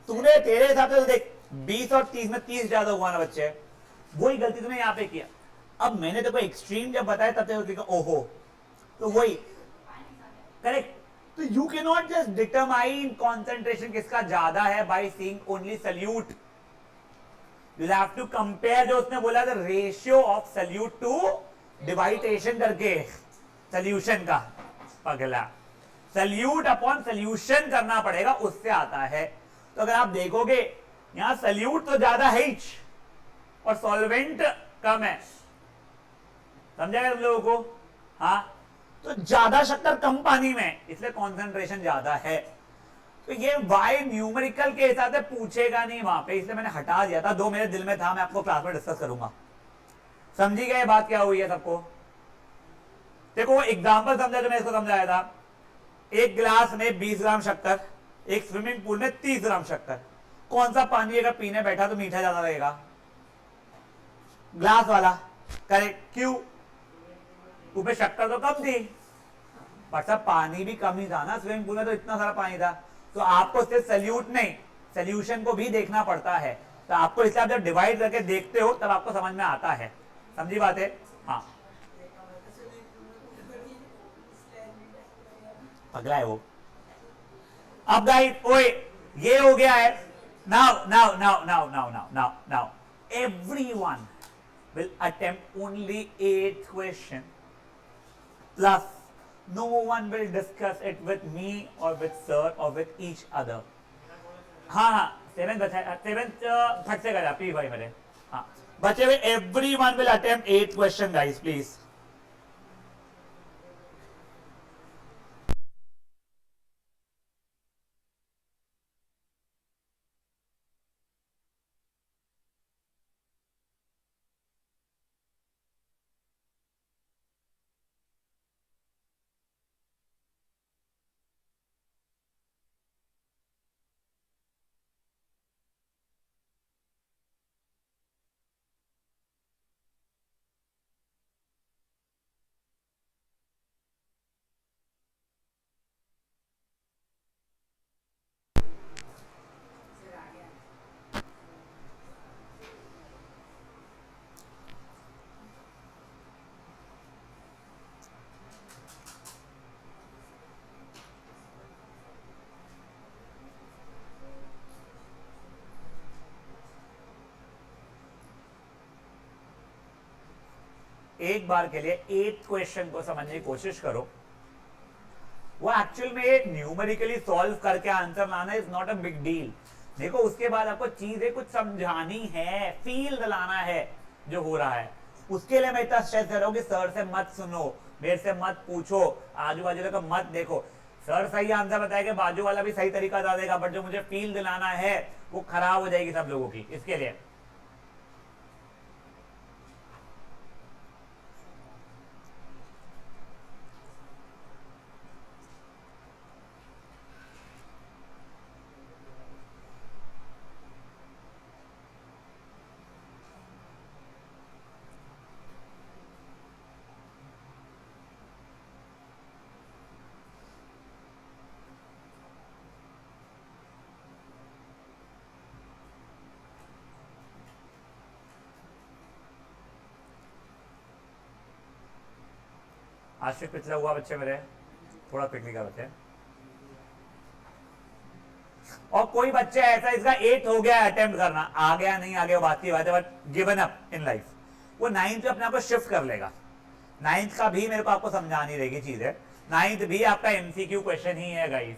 [SPEAKER 1] तूने तेरे हिसाब से देख 20 और 30 में 30 ज्यादा हुआ ना बच्चे, वही गलती तूने यहां पे किया। अब मैंने तेरे को एक्सट्रीम जब बताया तब तेरे ओहो, तो वही करेक्ट। तो you can not just determine concentration किसका ज्यादा है by seeing only solute, you have to compare जो उसने बोला था ratio of solute to division करके सॉल्यूशन का, पगला सल्यूट अपॉन सल्यूशन करना पड़ेगा, उससे आता है। तो अगर आप देखोगे यहां सल्यूट तो ज्यादा है और सॉल्वेंट कम है, समझाएगा तुम लोगों को? हाँ, तो ज्यादा शक्कर कम पानी में, इसलिए कॉन्सेंट्रेशन ज्यादा है। तो ये वाई न्यूमेरिकल के हिसाब से पूछेगा नहीं वहां पे, इसलिए मैंने हटा दिया था। दो मेरे दिल में था, मैं आपको क्लास में डिस्कस करूंगा। समझी गए बात क्या हुई है सबको? देखो वो एग्जाम्पल समझा जो मैं इसको समझाया था, एक गिलास में 20 ग्राम शक्कर, एक स्विमिंग पूल में 30 ग्राम शक्कर, कौन सा पानी अगर पीने बैठा तो मीठा ज्यादा लगेगा? ग्लास वाला, करेक्ट। क्यों? ऊपर शक्कर तो कम थी, पर सब पानी भी कम ही था ना, स्विमिंग पूल में तो इतना सारा पानी था। तो आपको सिर्फ सल्यूट नहीं, सोल्यूशन को भी देखना पड़ता है। तो आपको इसलिए आप जब डिवाइड करके देखते हो तब आपको समझ में आता है। समझी बात है? हाँ, अगला है वो। अब गाइस ओए ये हो गया है। Now everyone will attempt only 8 question, plus no one will discuss it with me or with sir or with each other. हाँ हाँ, 7th फट से करा प्लीज भाई मेरे। हाँ बचे हुए everyone will attempt 8 question guys please. एक बार के लिए 8th क्वेश्चन को समझने की कोशिश करो। वो एक्चुअल में न्यूमेरिकली सॉल्व करके आंसर लाना is not a big deal. देखो उसके बाद आपको चीजें कुछ समझानी है, फील दिलाना है जो हो रहा है। उसके लिए मैं इतना स्ट्रेस दे रहा हूं कि सर से मत सुनो, मेरे से मत पूछो, आजू बाजू का मत देखो। सर सही आंसर बताएगा, बाजू वाला भी सही तरीका बता देगा, बट जो मुझे फील दिलाना है वो खराब हो जाएगी सब लोगों की। इसके लिए आज से पिछला हुआ बच्चे मेरे, थोड़ा क्विकली का बच्चे। और कोई बच्चा ऐसा इसका 8 हो गया अटेम्प्ट करना, आ गया नहीं आ गया बात की बात है, but given up in life. वो 9th पे अपने आप को शिफ्ट कर लेगा। 9th का भी मेरे को आपको समझानी रहेगी चीज है। 9th भी आपका एमसीक्यू क्वेश्चन ही है गाइस।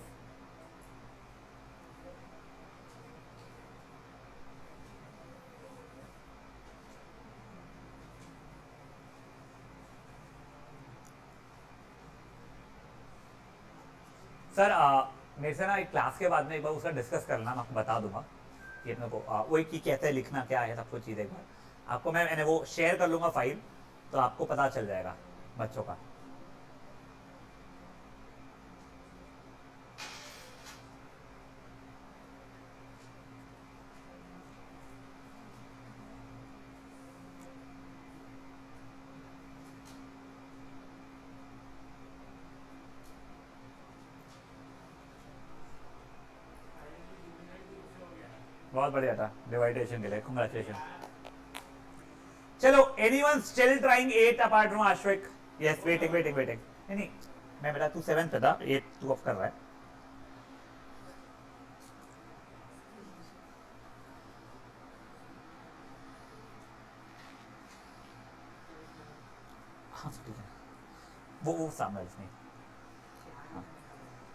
[SPEAKER 1] सर मेरे से ना एक क्लास के बाद में एक बार उसका डिस्कस करना, मैं आपको बता दूंगा कि अपने को वो की कैसे लिखना क्या है सब कुछ चीज़। एक बार आपको मैंने वो शेयर कर लूंगा फाइल, तो आपको पता चल जाएगा बच्चों का। बहुत बढ़िया था डिवाइडेशन के लिए, कांग्रेचुलेशन। चलो, anyone still trying 8 apart from Ashvik? Yes, waiting waiting waiting. नहीं मैं बेटा तू 7th पे था, 8 तू ऑफ कर रहा है। हाँ ठीक है, वो सामने नहीं,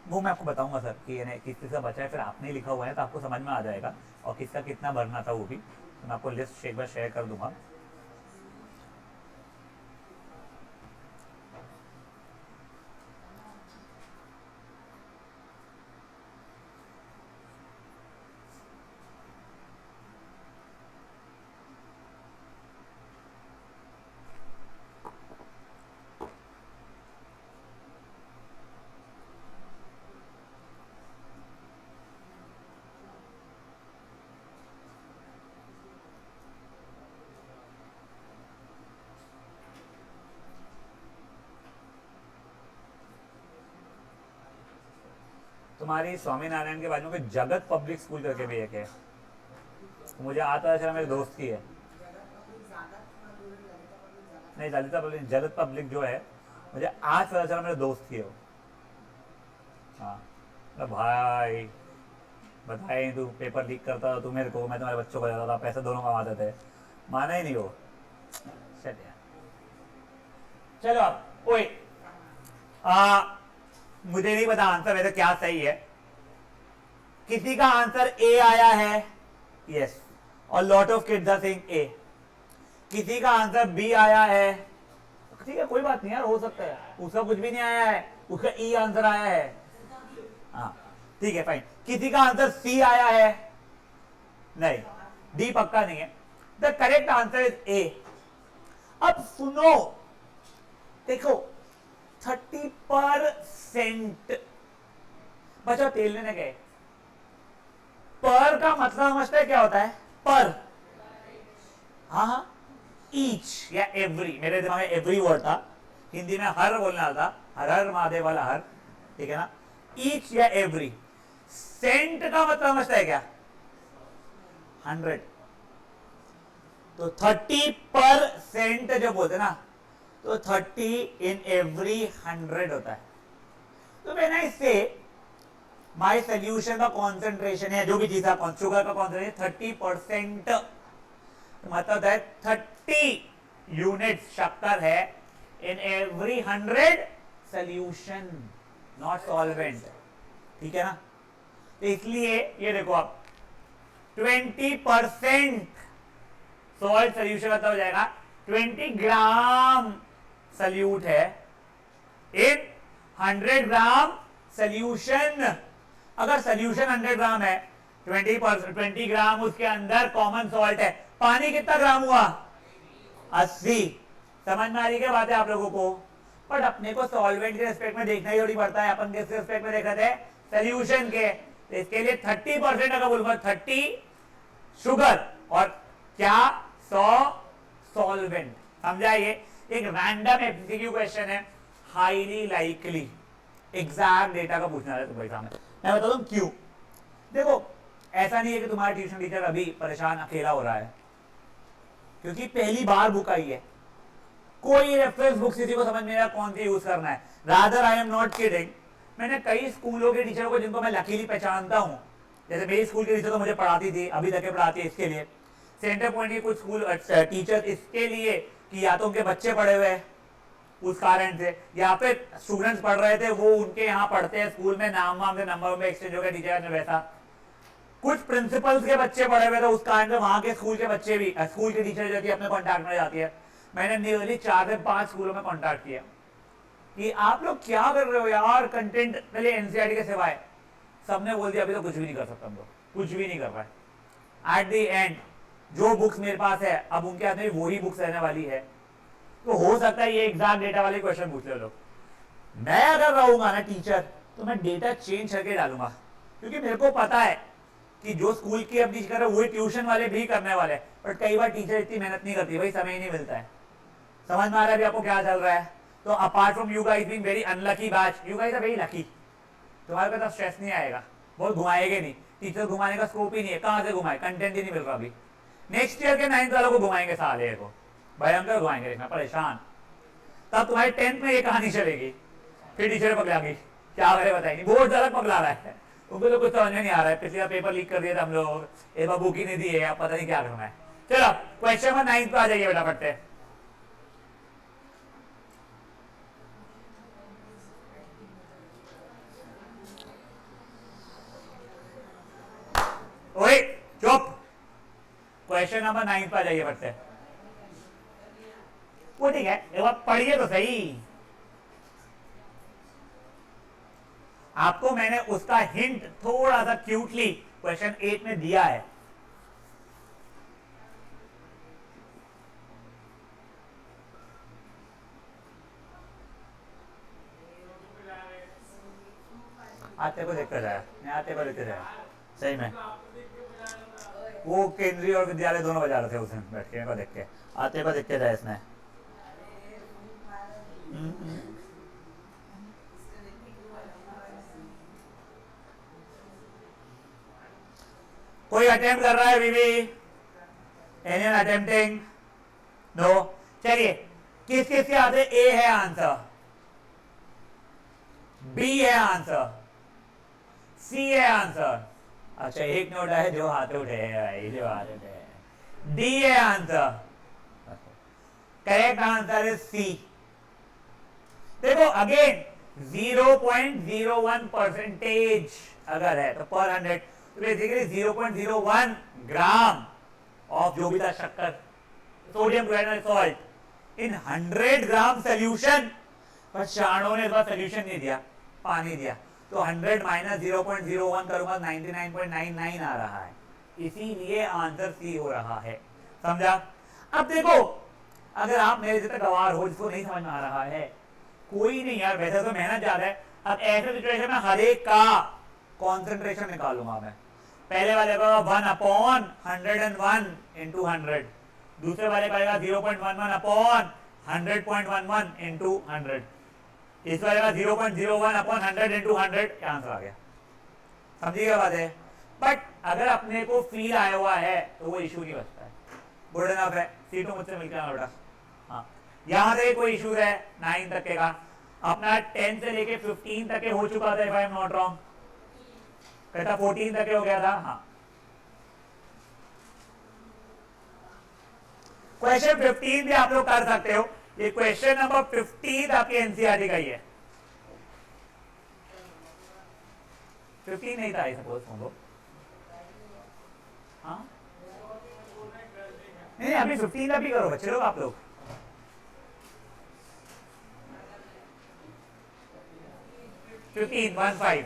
[SPEAKER 1] वो मैं आपको बताऊंगा सर कि किस चीज़ का बचा है, फिर आपने लिखा हुआ है तो आपको समझ में आ जाएगा, और किसका कितना भरना था वो भी, तो मैं आपको लिस्ट एक बार शेयर कर दूंगा। तुम्हारी स्वामीनारायण के बाजू में जगत पब्लिक स्कूल करके भी एक है, मुझे आता था मेरे दोस्त की है। नहीं ललिता पब्लिक, जगत पब्लिक जो है मुझे आज पता चला मेरे दोस्त की है वो। हाँ भाई बताए तू पेपर लीक करता था तू मेरे को, मैं तुम्हारे बच्चों को जाता था, पैसे दोनों कमाते थे, माना ही नहीं वो। चलो अब ओए मुझे नहीं पता आंसर वैसे क्या सही है। किसी का आंसर ए आया है, यस, और lot of kids are saying A. किसी का आंसर बी आया है, ठीक है कोई बात नहीं यार, हो सकता है उसका कुछ भी नहीं आया है, उसका ई आंसर आया है, हाँ ठीक है फाइन। किसी का आंसर सी आया है, नहीं डी पक्का नहीं है। The correct answer is a. अब सुनो, देखो 30% बच्चा तेल लेने गए, पर का मतलब समझते हैं क्या होता है? पर, हाँ हाँ, ईच या एवरी, मेरे दिमाग में एवरी वर्ड था, हिंदी में हर बोलना था, हर हर महादेव वाला हर, ठीक है ना, ईच या एवरी। सेंट का मतलब समझता है क्या? 100। तो 30% जो बोलते ना, तो 30 in every 100 होता है। तो मैंने इससे माई सोल्यूशन का कॉन्सेंट्रेशन है, जो भी चीज है, शुगर का कॉन्सेंट्रेशन 30%, मतलब है 30 यूनिट्स शक्कर है in every 100 solution, not solvent, ठीक है ना। तो इसलिए ये देखो आप 20% सॉल्ट सोल्यूशन मतलब हो जाएगा 20 ग्राम सल्यूट है इन 100 ग्राम सोल्यूशन। अगर सोल्यूशन 100 ग्राम है, 20 ग्राम उसके अंदर कॉमन सॉल्ट है, पानी कितना ग्राम हुआ 80। समझ में आ रही क्या बात है आप लोगों को। बट अपने को सॉल्वेंट के रिस्पेक्ट में देखना ही थोड़ी पड़ता है, अपन किस रिस्पेक्ट में देख रहे थे सोल्यूशन के। तो इसके लिए 30% अगर बोलूंगा 30 शुगर और क्या 100 सॉल्वेंट, समझा। ये एक रैंडम एमसीक्यू क्वेश्चन है, हाईली लाइकली एग्जैक्ट डेटा का पूछना है तुम्हारे सामने। मैं बता दूं क्यों। देखो ऐसा नहीं है कि तुम्हारा ट्यूशन टीचर अभी परेशान अकेला हो रहा है क्योंकि पहली बार बुक आई है, कोई रेफरेंस बुक किसी को समझ नहीं आ रहा कौन सी यूज करना है। Rather I am not kidding, मैंने कई स्कूलों के टीचरों को जिनको मैं लकीली पहचानता हूं, जैसे मेरी स्कूल की टीचर तो मुझे पढ़ाती थी, अभी तक पढ़ाती है, इसके लिए सेंटर पॉइंट की कुछ स्कूल टीचर इसके लिए कि या तो उनके बच्चे पढ़े हुए उस कारण से, या फिर स्टूडेंट्स पढ़ रहे थे वो उनके यहाँ पढ़ते हैं स्कूल में, नाम वाम से नंबर में एक्सचेंज हो गया टीचर ने, वैसा कुछ प्रिंसिपल्स के बच्चे पढ़े हुए थे उस कारण से वहां के स्कूल के बच्चे भी, स्कूल की टीचर जो थी अपने कॉन्टैक्ट में जाती है। मैंने नियरली 4 से 5 स्कूलों में कॉन्टैक्ट किया कि आप लोग क्या कर रहे हो यार कंटेंट पहले एनसीईआरटी के सिवाय। सबने बोल दिया अभी तो कुछ भी नहीं कर सकता, हम लोग कुछ भी नहीं कर रहा है। एट द एंड जो बुक्स मेरे पास है अब उनके हाथ में वही बुक्स रहने वाली है, तो हो सकता है ये एग्जैक्ट डेटा वाले क्वेश्चन पूछ ले लोग। मैं अगर रहूंगा ना टीचर तो मैं डेटा चेंज करके डालूंगा, क्योंकि मेरे को पता है कि जो स्कूल की अब टीचर कर रहे वही ट्यूशन वाले भी करने वाले, बट कई बार टीचर इतनी मेहनत नहीं करती, भाई समय ही नहीं मिलता है। समझ में आ रहा है अभी आपको क्या चल रहा है। तो apart from you guys being very unlucky batch, you guys are very lucky, तुम्हारे पास स्ट्रेस नहीं आएगा, बहुत घुमाएंगे नहीं, टीचर घुमाने का स्कोप ही नहीं है, कहां से घुमाए, कंटेंट ही नहीं मिल रहा अभी। नेक्स्ट ईयर के 9th वालों को घुमाएंगे साले को, भयंकर घुमाएंगे, देखना परेशान। तब तुम्हारे 10th में ये कहानी चलेगी, फिर टीचर पकड़ा गई, क्या करे बताएंगे, बहुत ज्यादा पकड़ा रहा है, उनको तो कुछ समझ में नहीं आ रहा है। पिछले पेपर लीक कर दिया था हम लोग, एक बार बुक ही नहीं दी है, आप पता नहीं क्या करना है। चलो क्वेश्चन नंबर 9 पे आ जाइए बेटा, पढ़ते ओए चुप, क्वेश्चन नंबर 9 पे आ जाइए, पढ़ते हैं। वो ठीक है, एक बार पढ़िए तो सही। आपको मैंने उसका हिंट थोड़ा सा क्यूटली क्वेश्चन 8 में दिया है। आते को देखकर जाए, आते को देखते जाए, सही में वो केंद्रीय और विद्यालय दोनों बजा रहे थे उस दिन बैठ के, को देख के आते को देख के जाए इसने। कोई अटेम्प्ट कर रहा है बीबी? Anyone attempting? नो। चलिए किस किस के आते, ए है आंसर, बी है आंसर, सी है आंसर। अच्छा एक नोट है जो हाथ उठे भाई, जो हाथ उठे। डी है answer, correct answer is C. देखो अगेन 0.01% अगर है तो पर 100, तो बेसिकली 0.01 ग्राम ऑफ जो भी था शक्कर, sodium chloride salt in 100 gram solution. पर शाणों ने इस बार सोल्यूशन नहीं दिया, पानी दिया, तो 100 माइनस 0.01 करूंगा 99.99 आ रहा है, इसीलिए आंसर सी हो रहा है। समझा। अब देखो अगर आप मेरे जैसे गवार हो जिसको नहीं समझ में आ रहा है, कोई नहीं यार, वैसे तो मेहनत ज्यादा है। अब ऐसे सिचुएशन में हर एक का कॉन्सेंट्रेशन निकालूंगा मैं। पहले वाले का 1/101 इंटू 100, दूसरे वाले का 0.11/100.11 इंटू 100, इस वाले का 0.01/100 इंटू 100, आंसर आ गया। समझिएगा बात है। बट अगर अपने को फील आया हुआ है तो वो इशू नहीं बचता है, गुड इनफ है। सीटों मुझसे मिलकर आना बेटा। हाँ यहाँ से कोई इशू है 9 तक के का, अपना 10 से लेके 15 तक के हो चुका था, if I am not wrong, कहता 14 तक के हो गया था। हाँ क्वेश्चन 15 भी आप लोग कर सकते हो। ये क्वेश्चन नंबर 15 आपके एनसीईआरटी का ही है। 15 नहीं था सपोज हम लोग, हाँ नहीं अभी 15 का भी करो बच्चे लोग आप लोग। Fifteen 15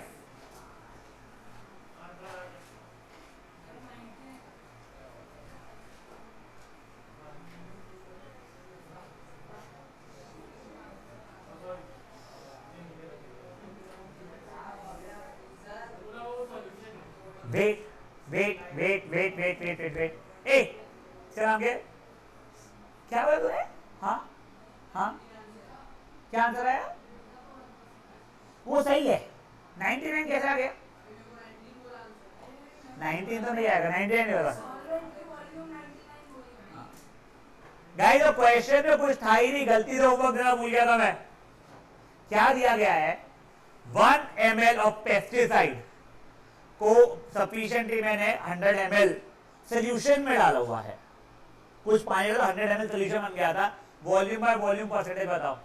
[SPEAKER 1] wait wait wait wait wait wait wait wait ए नाम क्या बोला तूने? हाँ हाँ क्या आंसर आया? वो सही है। 99 कैसे आ गया? 19 तो नहीं आएगा, 99 होगा। गाइस तो क्वेश्चन में कुछ था ही नहीं, गलती से होमवर्क देना भूल गया था मैं। क्या दिया गया है? 1 ml ऑफ पेस्टिसाइड को सफिशिएंटली मैंने 100 ml सोल्यूशन में डाला हुआ है। कुछ पानी का 100 ml सोल्यूशन बन गया था। वॉल्यूम बाय वॉल्यूम परसेंटेज बताओ।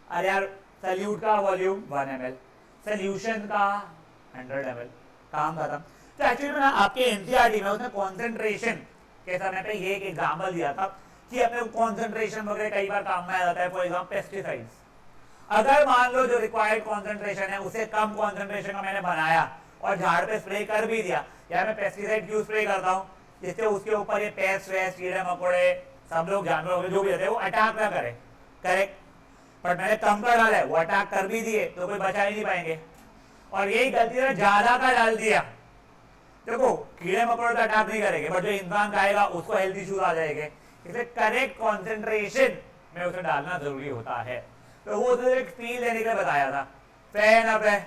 [SPEAKER 1] अरे यार सल्यूट का वॉल्यूम 1 ml, सोल्यूशन का 100 ml, काम खत्म। तो एक्चुअली में आपके एनसीईआरटी में उसने कॉन्सेंट्रेशन के समय पे ये एक एग्जांपल दिया था कि अपने कॉन्सेंट्रेशन वगैरह कई बार काम में आ जाता है। फॉर एग्जांपल पेस्टिसाइड्स, अगर मान लो जो रिक्वायर्ड कॉन्सेंट्रेशन है उसे कम कॉन्सेंट्रेशन का मैंने बनाया और झाड़ पे स्प्रे कर भी दिया, यार मैं पेस्टिसाइड क्यों स्प्रे करता हूँ? जिससे उसके ऊपर ये पेस्ट वेस्ट कीड़े मकोड़े सब लोग जानवर वगैरह जो भी रहते हैं वो अटैक ना करे। करेक्ट, पर मैंने कम कर डाला है, वो अटैक कर भी दिए तो कोई बचा ही नहीं पाएंगे। और यही गलती से ज्यादा का डाल दिया, देखो कीड़े मकोड़े तो अटैक नहीं करेंगे बट जो इंसान खाएगा उसको हेल्थ इश्यूज आ जाएंगे। इसलिए करेक्ट कॉन्सेंट्रेशन में उसे डालना जरूरी होता है। तो वो तो एक फील देने का बताया था। फेयर एनफ है।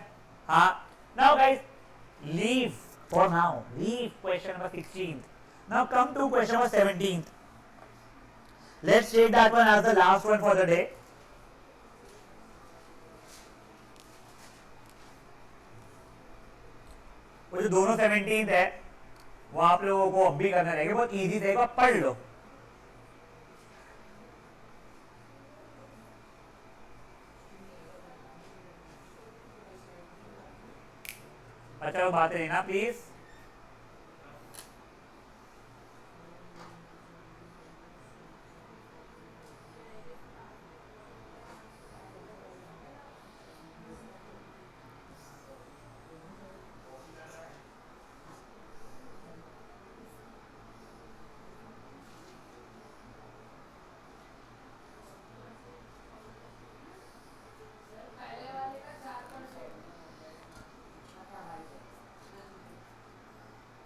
[SPEAKER 1] हाँ, now guys leave for now, leave question number 16। Now come to question number 17। Let's take that one as the last one for the day. वो जो दोनों 17 है वो आप लोगों को अब भी करना रहेगा, बहुत इजी रहेगा, पढ़ लो। अच्छा वो बातें लेना प्लीज।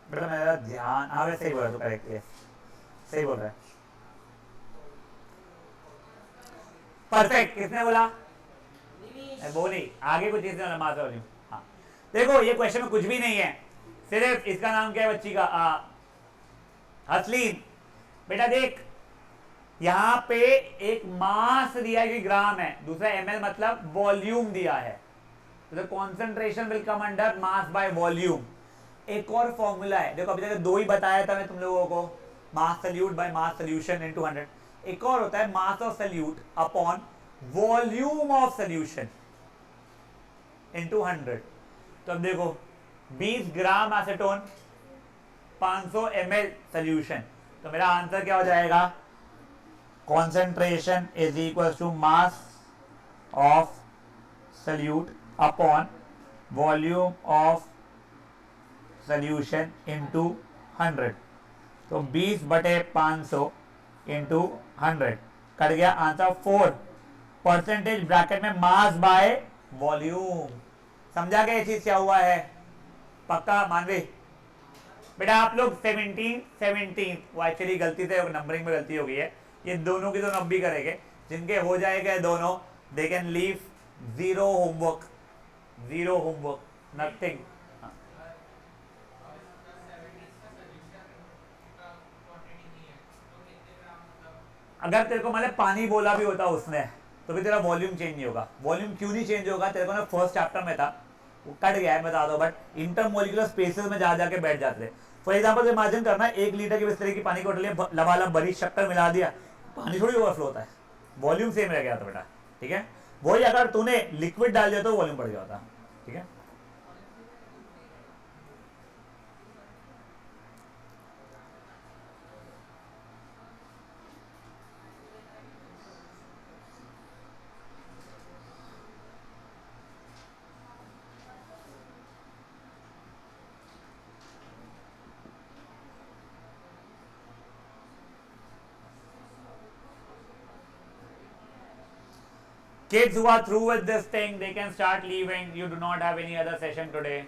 [SPEAKER 1] बेटा मेरा ध्यान, हाँ वैसे ही बोला तो करेक्ट है, सही बोल रहा है। परफेक्ट, किसने बोला? वो नहीं, आगे कुछ चीज नमाज वाली। हाँ देखो ये क्वेश्चन में कुछ भी नहीं है, सिर्फ इसका नाम क्या है बच्ची का? हसलीन। बेटा देख यहाँ पे एक मास दिया है कि ग्राम है, दूसरा ml मतलब वॉल्यूम दिया है, तो concentration will come under mass by volume. एक और फॉर्मूला है, देखो अभी तक दो ही बताया था मैं तुम लोगों को, mass solute by mass solution into 100। एक और होता है mass of solute upon volume of solution into 100। तो अब देखो 20 ग्राम एसीटोन 500 ml सोल्यूशन, तो मेरा आंसर क्या हो जाएगा? Concentration is equal to mass of solute upon volume of solution into 100। तो 20/500 इंटू 100 कट गया आंसर 4। परसेंटेज ब्रैकेट में मास बाय वॉल्यूम। समझा गया ये चीज क्या हुआ है? पक्का मानवी? बेटा आप लोग 17 वो एक्चुअली गलती से नंबरिंग में गलती हो गई है, ये दोनों की दोनों अब भी करेंगे। जिनके हो जाएगा दोनों they can leave zero homework, nothing. अगर तेरे को मतलब पानी बोला भी होता उसने तो भी तेरा वॉल्यूम चेंज नहीं होगा। वॉल्यूम क्यों नहीं चेंज होगा? तेरे को ना फर्स्ट चैप्टर में था, वो कट गया है बता दो, बट इंटरमोलिकुलर स्पेसेस में जा जाके बैठ जाते थे। फॉर एग्जांपल इमेजिन करना 1 लीटर की बिस्तर की पानी की बोतल लबालब बड़ी शक्कर मिला दिया, पानी थोड़ी ओवरफ्लो होता है, वॉल्यूम सेम रह गया था बेटा, ठीक है। वही अगर तूने लिक्विड डाल दिया तो वॉल्यूम बढ़ गया होता, ठीक है। Kids who are through with this thing, they can start leaving. You do not have any other session today.